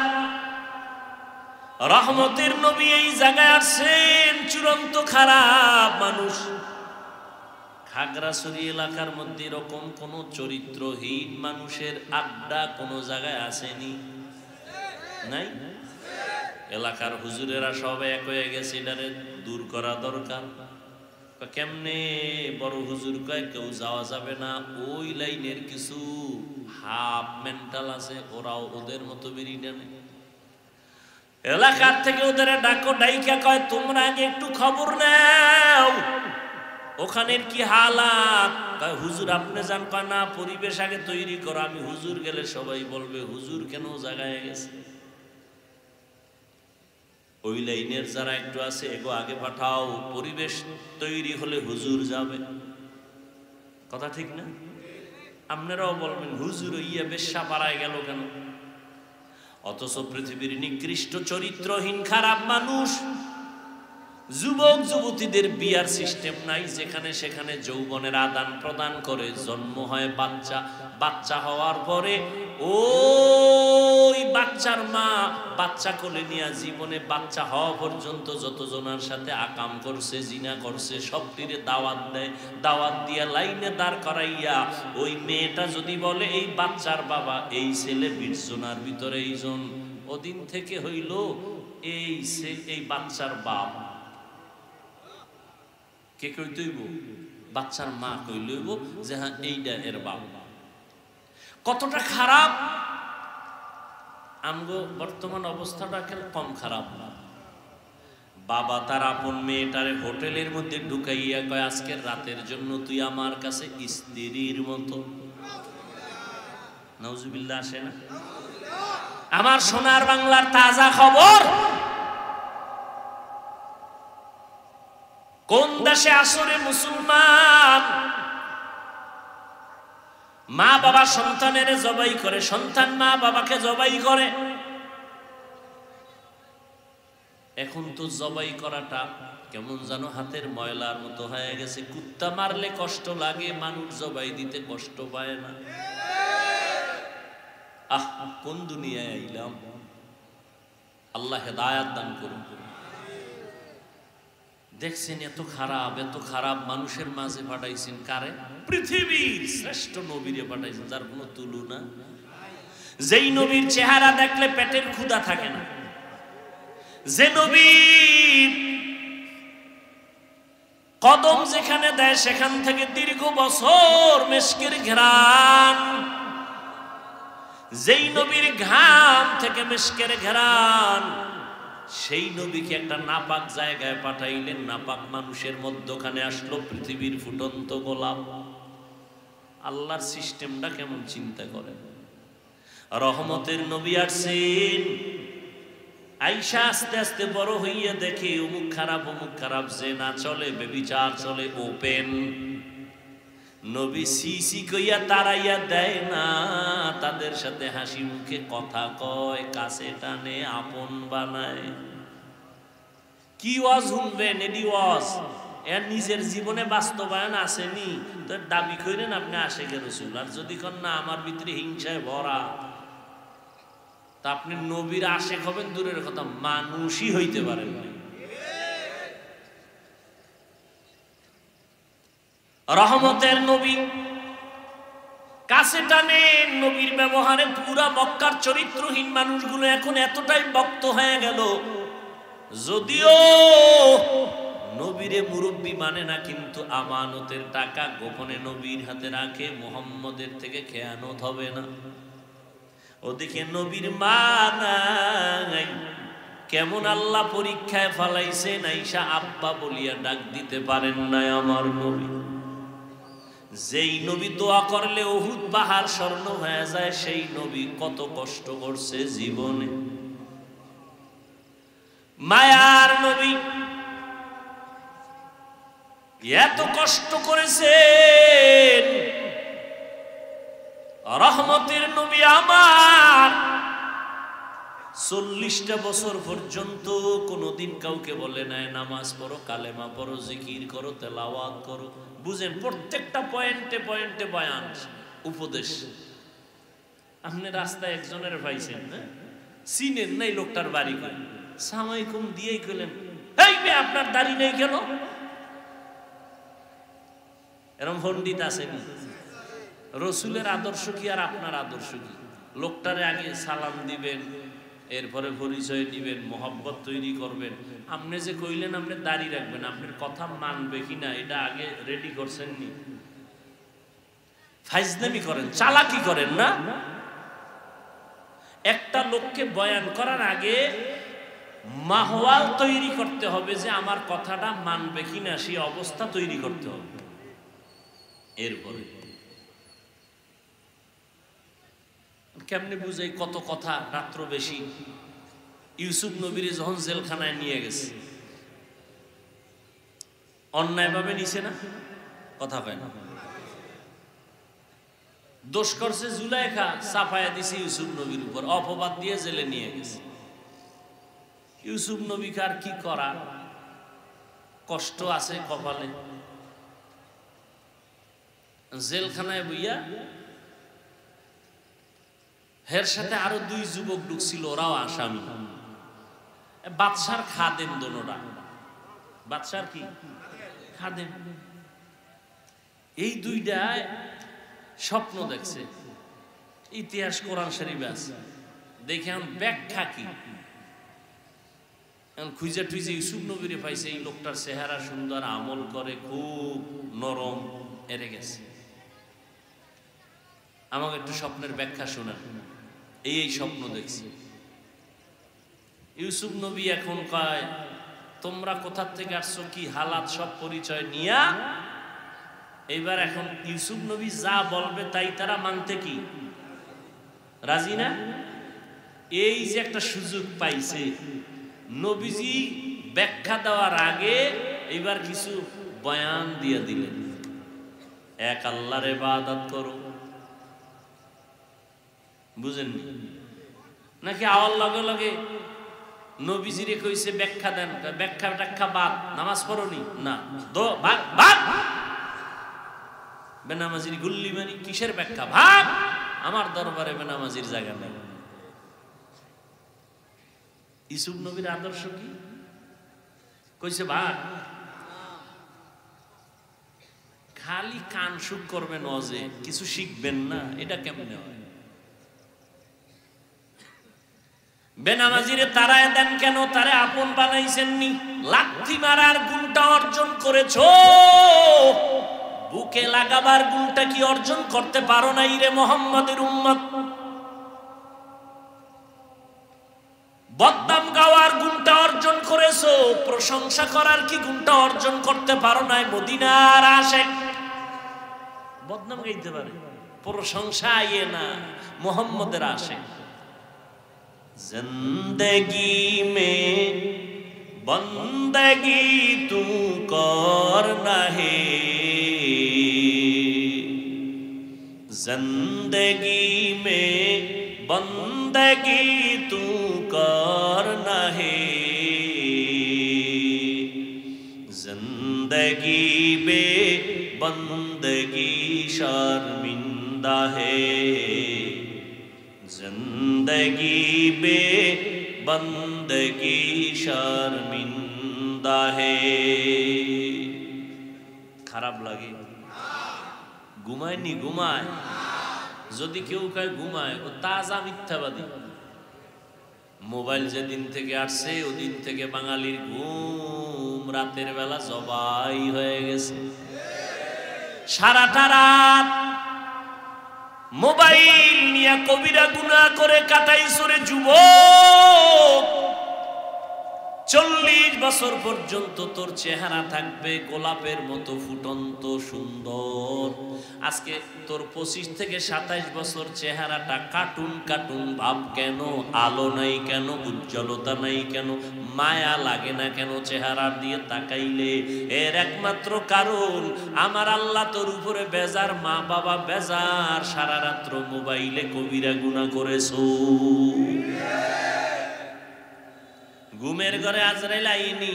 রহমতের নবী এই জায়গায় আসছেন। চূড়ান্ত খারাপ মানুষ। খাগড়াছড়ি এলাকার মধ্যে এরকম কোন চরিত্রহীন মানুষের আড্ডা কোন জায়গায় আসেনি? নাই? এলাকার হুজুরেরা সবাই এক হয়ে গেছে, এটারে দূর করা দরকার। কেমনে? বড় হুজুর কয় কেউ যাওয়া যাবে না। ওই লাইনের কিছু হাফ মেন্টাল আছে, ওরাও ওদের মতো বেরিয়ে নেয়। এলাকার থেকে ওদের ডাকো, ডাইকা কয় তোমরা আগে একটু খবর নাও, ওখানের কি হালাত। কয় হুজুর আপনি জান? কয় না, পরিবেশ আগে তৈরি করো, আমি হুজুর গেলে সবাই বলবে হুজুর কেন জায়গায় গেছে। ওই লাইনের যারা একটু আছে এগো আগে পাঠাও, পরিবেশ তৈরি হলে হুজুর যাবে। কথা ঠিক না? আপনারাও বলবেন হুজুর ইয়া বেশ্যা পাড়ায় গেল কেন? অথচ পৃথিবীর নিকৃষ্ট চরিত্রহীন খারাপ মানুষ, যুবক যুবতীদের বিয়ার সিস্টেম নাই, যেখানে সেখানে যৌবনের আদান প্রদান করে। জন্ম হয় বাচ্চা, বাচ্চা হওয়ার পরে ওই বাচ্চার মা বাচ্চা কোলে নিয়ে জীবনে বাচ্চা হওয়া পর্যন্ত যতজনের সাথে আকাম করছে, জিনা করছে, সবটিরে দাওয়াত দেয়। দাওয়াত দিয়া লাইনে দাঁড় করাইয়া ওই মেয়েটা যদি বলে এই বাচ্চার বাবা এই ছেলে 20 জনের ভিতরে এইজন, ওদিন থেকে হইল এই বাচ্চার বাপ। কে কইতইব? বাচ্চার মা কইলইব যে হ্যাঁ এইটা এর বাপ। কতটা খারাপ! আমগো বর্তমান অবস্থাটা কম খারাপ না। বাবা তার আপন মেয়েটারে হোটেলের মধ্যে ঢুকাইয়া কয় আজকের রাতের জন্য তুই আমার কাছে স্ত্রীর মতো। নাউজুবিল্লাহ আসে না? আমার সোনার বাংলার তাজা খবর। কোন দেশে আসরে মুসলমান মা বাবা সন্তানের জবাই করে, সন্তান মা বাবাকে জবাই করে। এখন তো জবাই করাটা কেমন যেন হাতের ময়লার মতো হয়ে গেছে। কুত্তা মারলে কষ্ট লাগে, মানুষ জবাই দিতে কষ্ট পায় না। আহ, কোন দুনিয়ায় আইলাম! আল্লাহ হেদায়াত দান করুন। দেখছেন এত খারাপ মানুষের মাঝে পাঠাইছেন কারে? পৃথিবীর শ্রেষ্ঠ নবীরে পাঠাইছেন, যার কোনো তুলনা। যেই নবীর চেহারা দেখলে পেটের ক্ষুধা থাকে না, যে নবীর কদম যেখানে দেয় সেখান থেকে দীর্ঘ বছর মেশকের ঘ্রাণ, যেই নবীর ঘাম থেকে মেশকের ঘ্রাণ, সেই নবীকে একটা নাপাক জায়গায় পাঠাইলেন, নাপাক মানুষের মধ্যখানে আসলো পৃথিবীর ফুটন্ত গোলাপ। আল্লাহর সিস্টেমটা কেমন চিন্তা করেন। রহমতের নবী আসছেন, আইসা আস্তে আস্তে বড় হইয়া দেখে অমুক খারাপ, যে না চলে, বেবিচার চলে ওপেন। নবী সিসি কইয়া তারাইয়া দেয় না, তাদের সাথে হাসি মুখে কথা কয়, কাছে টানে, আপন বানায়। কি ওয়াজ শুনবেন? এডি ওয়াজ এর নিজের জীবনে বাস্তবায়ন আসেনি তো দাবি করেন আপনি আশেকে রাসূল। আর যদি কন না আমার ভিতরে হিংসায় ভরা, তা আপনি নবীর আশেক হবেন দূরের কথা, মানুষই হইতে পারেন না। রহমতের নবী কাছে টানেন, নবীর ব্যবহারে পুরা মক্কার চরিত্রহীন মানুষগুলো এখন এতটাই ভক্ত হয়ে গেল, যদিও নবীরে মুরব্বী মানে না, কিন্তু আমানতের টাকা গোপনে নবীর হাতে রাখে, মুহাম্মদের থেকে খেয়ানত হবে না। ওদিকে নবীর মা নাই, কেমন আল্লাহ পরীক্ষায় ফালাইছেন, আইসা আব্বা বলিয়া ডাক দিতে পারেন না আমার নবী। যেই নবী দোয়া করলে উহুদ পাহাড় স্বর্ণ হয়ে যায়, সেই নবী কত কষ্ট করছে জীবনে। মায়ার নবী এত কষ্ট করেছেন, রহমতের নবী আমার 40টা বছর পর্যন্ত কোনদিন কাউকে বলে নাই নামাজ পড়ো, কালেমা পড়ো, জিকির করো, তেলাওয়াত করো। বুঝেন, প্রত্যেকটা পয়েন্টে পয়েন্টে বয়ান, উপদেশ। আপনি রাস্তায় একজনের পাইছেন না, চিনেন নাই লোকটার বাড়ি, সামাইকুম দিয়েই কইলেন, এই মেয়ে আপনার দাড়ি নেই কেন? এরকম পণ্ডিত আছে না? রসুলের আদর্শ কি আর আপনার আদর্শ কি? লোকটারে আগে সালাম দিবেন, এরপরে পরিচয় দিবেন, মোহাব্বত তৈরি করবেন। আপনি যে কইলেন আপনি দাড়ি রাখবেন, আপনার কথা মানবে কিনা এটা আগে রেডি করছেন নি? ফাইজলামি করেন, চালাকি করেন না। একটা লোককে বয়ান করার আগে মাহওয়াল তৈরি করতে হবে যে আমার কথাটা মানবে কিনা, সেই অবস্থা তৈরি করতে হবে। এরপরে কেমনে বুঝাই, কত কথা, রাত্র বেশি। ইউসুফ নবীর যখন জেলখানায় নিয়ে গেছে, অন্যায় ভাবে নিছে না? কথা কয় না? দোষ করছে জুলাইখা, চাপায়া দিছে ইউসুফ নবীর উপর, অপবাদ দিয়ে জেলে নিয়ে গেছে। ইউসুফ নবীকে আর কি করা, কষ্ট আছে কপালে। জেলখানায় বইয়া হের সাথে আরো 2 যুবক ঢুকছিল, ওরাও আসামি, বাদশার খাদেম দোনোটা। বাদশার কি খাদেম? এই দুইটায় স্বপ্ন দেখছে, ইতিহাস কোরআন শরীফে আছে। দেখে এখন ব্যাখ্যা কি, এখন খুঁজে টুইজে ইউসুফ নবীরে পাইছে, এই লোকটার চেহারা সুন্দর, আমল করে, খুব নরম, এরে গেছে। আমাকে একটু স্বপ্নের ব্যাখ্যা শোনান। এই স্বপ্ন দেখছি। ইউসুফ নবী এখন কয়, তোমরা কোথা থেকে আসছো, কি হালাত, সব পরিচয় নিয়া এইবার এখন ইউসুফ নবী যা বলবে তাই তারা মানতে কি রাজি না? এই যে একটা সুযোগ পাইছে, নবীজি ব্যাখ্যা দেওয়ার আগে এইবার কিছু বয়ান দিয়ে দিলেন। এক আল্লাহর ইবাদত করো, বুঝেন নাকি? আওয়ার লগে লগে নবীজিরে কইছে ব্যাখ্যা দেন, ব্যাখ্যা বাদ, নামাজ পড়নি না, বেনামাজির গুল্লি মারি, কিসের ব্যাখ্যা? ভাগ, আমার দরবারে বেনামাজির জায়গা নেই। ইউসুফ নবীর আদর্শ কি কইছে? ভাগ। খালি কান সুখ করবেন, অজে কিছু শিখবেন না, এটা কেমনে হয়? বেনামাজিরে তারায় দেন কেন? তারে আপন বানাইছেননি। লাথি মারার গুণটা অর্জন করেছো, বুকে লাগাবার গুণটা কি অর্জন করতে পারো নাই রে মুহাম্মাদের উম্মত? বদনাম গাওয়ার গুণটা অর্জন করেছো, প্রশংসা করার কি গুণটা অর্জন করতে পারো নাই? মদিনার আশিক বদনাম গাইতে পারে, প্রশংসা আইয়ে না, মুহাম্মাদের আশিক। जिंदगी में बंदगी तू करना है, जिंदगी में बंदगी तू करना है, जिंदगी में बंदगी शर्मिंदा है, जिंदगी बंदगी शर्मिंदा है। খারাপ লাগে? ঘুমায়নি? ঘুমায়। যদি কেউ কয় ঘুমায়, ও তাজা মিথ্যাবাদী। মোবাইল যেদিন থেকে আসছে ওদিন থেকে বাঙালির ঘুম রাতের বেলা জবাই হয়ে গেছে। সারাটা রাত মোবাইল নিয়ে কবিরা গুনাহ করে কাটাইছো রে যুবক। 40 বছর পর্যন্ত তোর চেহারা থাকবে গোলাপের মতো ফুটন্ত সুন্দর। আজকে তোর 25 থেকে 27 বছর চেহারাটা কার্টুন কার্টুন ভাব কেন? আলো নাই কেন? উজ্জ্বলতা নাই কেন? মায়া লাগে না কেন চেহারার দিয়ে তাকাইলে? এর একমাত্র কারণ আমার আল্লাহ তোর উপরে বেজার, মা বাবা বেজার, সারা রাত্র মোবাইলে কবিরা গুনাহ করেছো। ঘুমের ঘরে আজরাইল আইনি?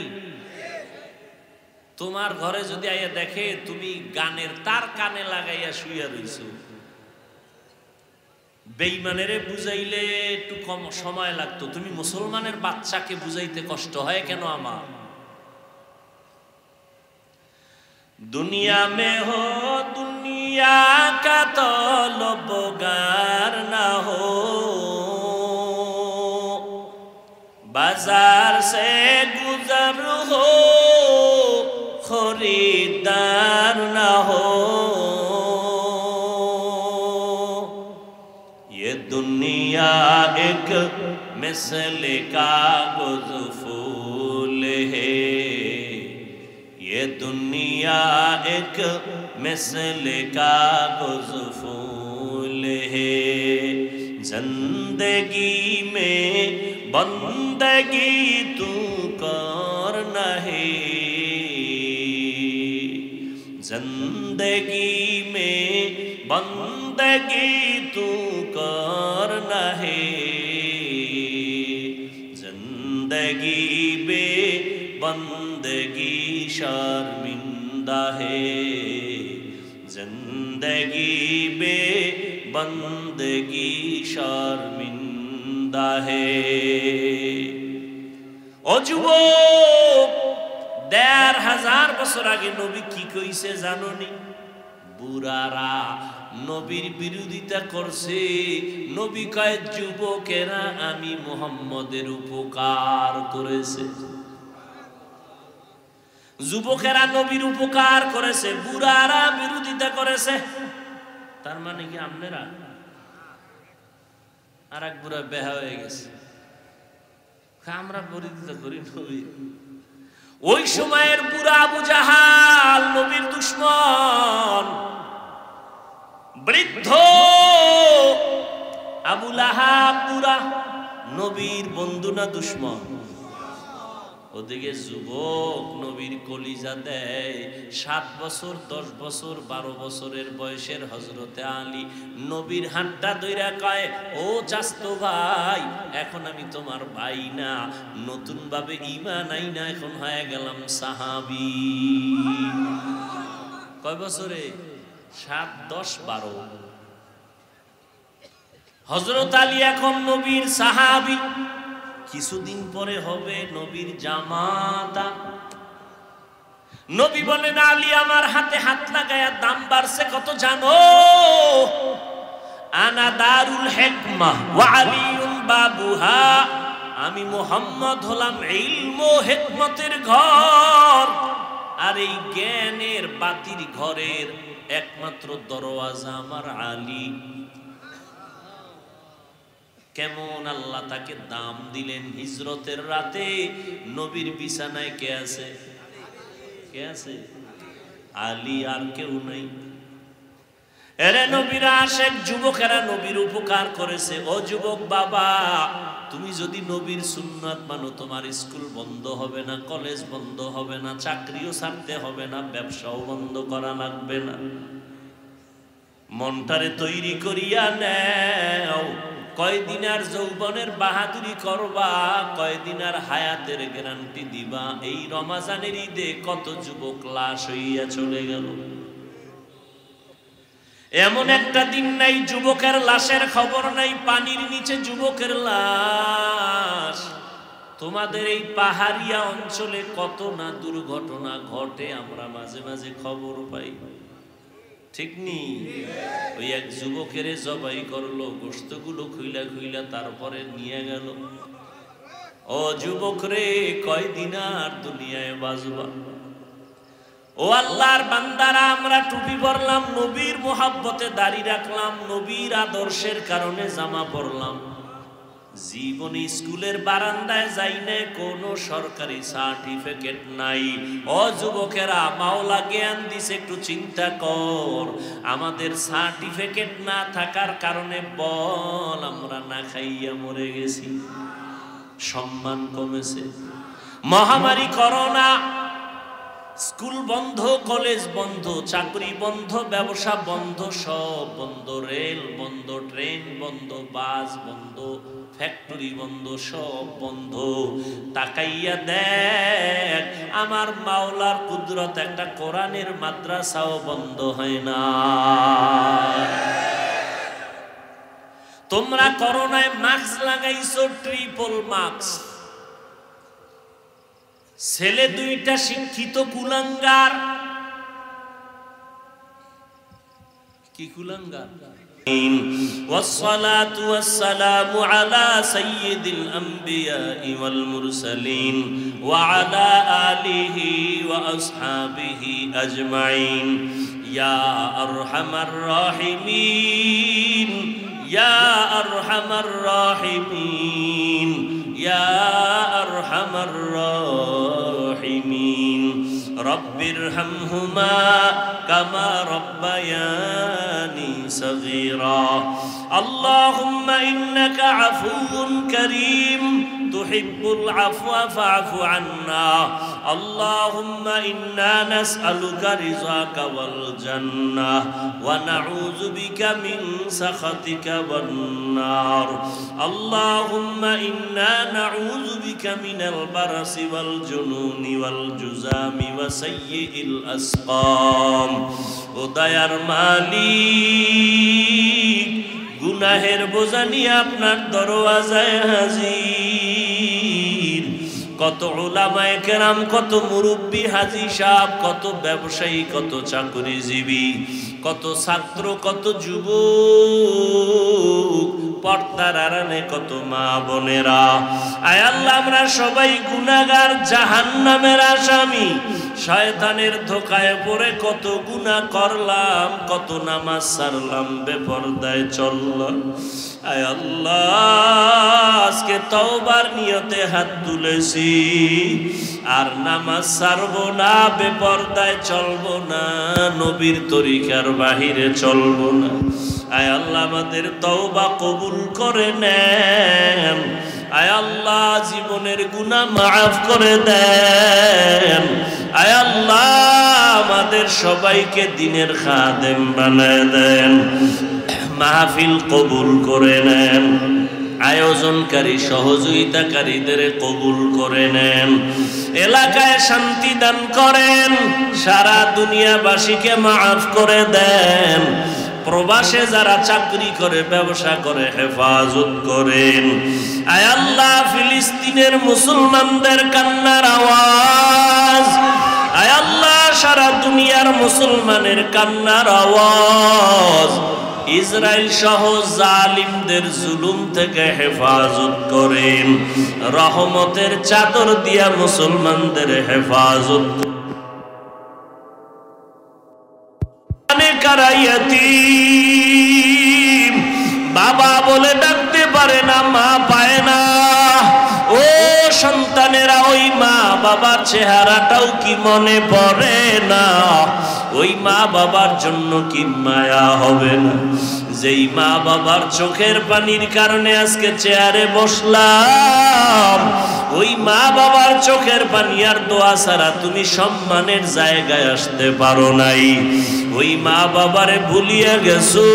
তোমার ঘরে যদি আইয়া দেখে তুমি গানের তার কানে লাগাইয়া শুইয়া রইছো, বেঈমানেরে বুঝাইলে একটু কম সময় লাগতো, তুমি মুসলমানের বাচ্চাকে বুঝাইতে কষ্ট হয় কেন? আমার দুনিয়া মে হো দুনিয়া কা তলবগার না হো, बाजार से गुजर हो खरीदार ना हो। ये दुनिया एक मिसल कागज फूल है, ये दुनिया एक मिसल कागज फूल है। जिंदगी में बंदगी तू करना है, जिंदगी में बंदगी तू करना है। जिंदगी बे बंदगी शर्मिंदा है, जिंदगी बे बंदगी शर्मिंदा है। ও যুবক, 1500 বছর আগে নবী কি কইছে জানোনি? বুড়ারা নবীর বিরোধিতা করছে। নবী কয় যুবকেরা আমি মুহাম্মদের উপকার করেছে। যুবকেরা নবীর উপকার করেছে, বুড়ারা বিরোধিতা করেছে। তার মানে কি আপনারা? আর এক বুড়া বেহা হয়ে গেছে, আমরা বিরোধিতা করি নবী। ওই সময়ের বুড়া আবু জাহাল নবীর দুশমন, বৃদ্ধ আবু লাহাব বুড়া নবীর বন্ধু না দুশমন? ওদিকে যুবক নবীর কলিজা দেয়। 7 বছর 10 বছর 12 বছরের বয়সের হযরতে আলী নবীর হাতটা ধইরা কয়, ও চাচতো ভাই, এখন আমি তোমার ভাই না, নতুন ভাবে ঈমান আইনা এখন হয়ে গেলাম সাহাবী। কয় বছরে? 7, 10, 12। হযরত আলী এখন নবীর সাহাবী। কিছুদিন পরে হবে নবীর জামাতা। নবী বলেন, আলী আমার হাতে হাত লাগায়া দাম বাড়ছে কত জানো? আনা দারুল হিকমাহ ওয়া আলিউন বাবুহা। আমি মুহাম্মদ হলাম ইলম ও হিকমতের ঘর, আর এই জ্ঞানের বাতির ঘরের একমাত্র দরওয়াজা আমার আলী। কেমন আল্লাহ তাকে দাম দিলেন। হিজরতের রাতে নবীর বিছানায় কে আছে? কে আছে? আলী, আর কেউ নাই। এরে নবীর আশিক যুবকেরা নবীর উপকার করেছে। ও যুবক বাবা, তুমি যদি নবীর সুন্নাত মানো, তোমার স্কুল বন্ধ হবে না, কলেজ বন্ধ হবে না, চাকরিও ছাড়তে হবে না, ব্যবসাও বন্ধ করা লাগবে না। মনটারে তৈরি করিয়া নেও। কয়দিন আর যৌবনের বাহাদুরি করবা, কয়দিন আর হায়াতের গ্যারান্টি দিবা। এই রমজানের ঈদে কত যুবক লাশ হইয়া চলে গেল। এমন একটা দিন নাই যুবকের লাশের খবর নাই। পানির নিচে যুবকের লাশ। তোমাদের এই পাহাড়িয়া অঞ্চলে কত না দুর্ঘটনা ঘটে, আমরা মাঝে মাঝে খবর পাই, ঠিক নি? ওই এক যুবকের জবাই করলো, গোশতগুলো খুইলা খুইলা তারপরে নিয়ে গেল। ও যুবক রে, কয়দিন আর দুনিয়ায় বাঁচবা? ও আল্লাহর বান্দারা, আমরা টুপি পরলাম, নবীর মোহাব্বতে দাড়ি রাখলাম, নবীর আদর্শের কারণে জামা পরলাম, জীবনে স্কুলের বারান্দায় যাই না, কোনো সরকারি সার্টিফিকেট নাই। ও যুবকেরা, মাওলা জ্ঞান দিছে, একটু চিন্তা কর, আমাদের সার্টিফিকেট না থাকার কারণে বল আমরা না খাইয়া মরে গেছি, সম্মান কমেছে। মহামারী করোনা, স্কুল বন্ধ, কলেজ বন্ধ, চাকরি বন্ধ, ব্যবসা বন্ধ, সব বন্ধ, রেল বন্ধ, ট্রেন বন্ধ, বাস বন্ধ, ফ্যাক্টরি বন্ধ, সব বন্ধ। তাকাইয়া দেখ, আমার মাওলার কুদরত, একটা কোরআনের মাদ্রাসাও বন্ধ হয় না। তোমরা করোনায় মাস্ক লাগাইছো, ট্রিপল মাস্ক। ছেলে দুইটা শিক্ষিত কুলাঙ্গার, কি কুলাঙ্গার? والصلاة والسلام على سيد الأنبياء والمرسلين وعلى آله وأصحابه أجمعين يا أرحم الراحمين يا أرحم الراحمين يا أرحم الراحمين رب ارحمهما كما ربياني صغيرا اللهم إنك عفو كريم تحب العفو فاعف عنا اللهم إنا نسألك رضاك والجنة ونعوذ بك من سخطك والنار اللهم إنا نعوذ بك من البرص والجنون والجزام وسيء الأسقام উদয়ার মালিক গুনাহের বোঝা নিয়ে আপনার দরওয়াজায় হাজির। কত উলামায়ে কেরাম, কত মুরব্বী হাজী সাহেব, কত ব্যবসায়ী, কত চাকরিজীবী, কত ছাত্র, কত যুবক, পর্দার আড়ালে কত মা বোনেরা, আয় আল্লাহ আমরা সবাই গুনাহগার, জাহান্নামের আসামি। শয়তানের ধোকায় পড়ে কত গুনাহ করলাম, কত নামাজ ছাড়লাম, বেপরদায় চললাম। আয় আল্লাহ আজকে তওবার নিয়তে হাত তুলেছি, আর নামাজ ছাড়বো না, বেপরদায় চলবো না, নবীর তরিকার বাহিরে চলবো না। আয় আল্লাহ আমাদের তওবা কবুল করে নেন। আয় আল্লাহ জীবনের গুনাহ মাফ করে দেন। আয় আল্লাহ আমাদের সবাইকে দ্বীনের খাদেম বানায় দেন। মাহফিল কবুল করে নেন, আয়োজনকারী সহযোগিতাকারীদের কবুল করে নেন, এলাকায় শান্তি দান করেন, সারা দুনিয়াবাসীকে মাফ করে দেন। প্রবাসে যারা চাকরি করে, ব্যবসা করে, হেফাজত করেন। আয় আল্লাহ ফিলিস্তিনের মুসলমানদের কান্নার আওয়াজ, আয় আল্লাহ সারা দুনিয়ার মুসলমানের কান্নার আওয়াজ, ইসরায়েল সহ জালিমদের জুলুম থেকে হেফাজত করেন। রহমতের চাদর দিয়া মুসলমানদের হেফাজত করেন। বাবা বলে ডাকতে পারে না, মা পায় না। ও সন্তানেরা, ওই মা বাবার চেহারাটাও কি মনে পড়ে না? ওই মা বাবার জন্য কি মায়া হবে না? যেই মা বাবার চোখের পানির কারণে আজকে চেয়ারে বসলাম, ওই মা বাবার চোখের পানি আর দোয়া ছাড়া তুমি সম্মানের জায়গায় আসতে পারো নাই। ওই মা বাবারে ভুলিয়া গেছো,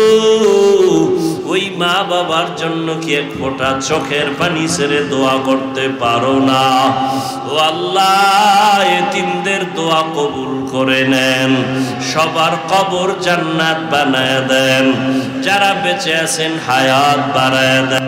ওই মা বাবার জন্য কি এক ফোঁটা চোখের পানি ছেড়ে দোয়া করতে পারো না? ও আল্লাহ এতিমদের দোয়া কবুল করে নেন, সবার কবর জান্নাত বানায় দেন, যারা বেঁচে আছেন হায়াত বাড়ায় দেন।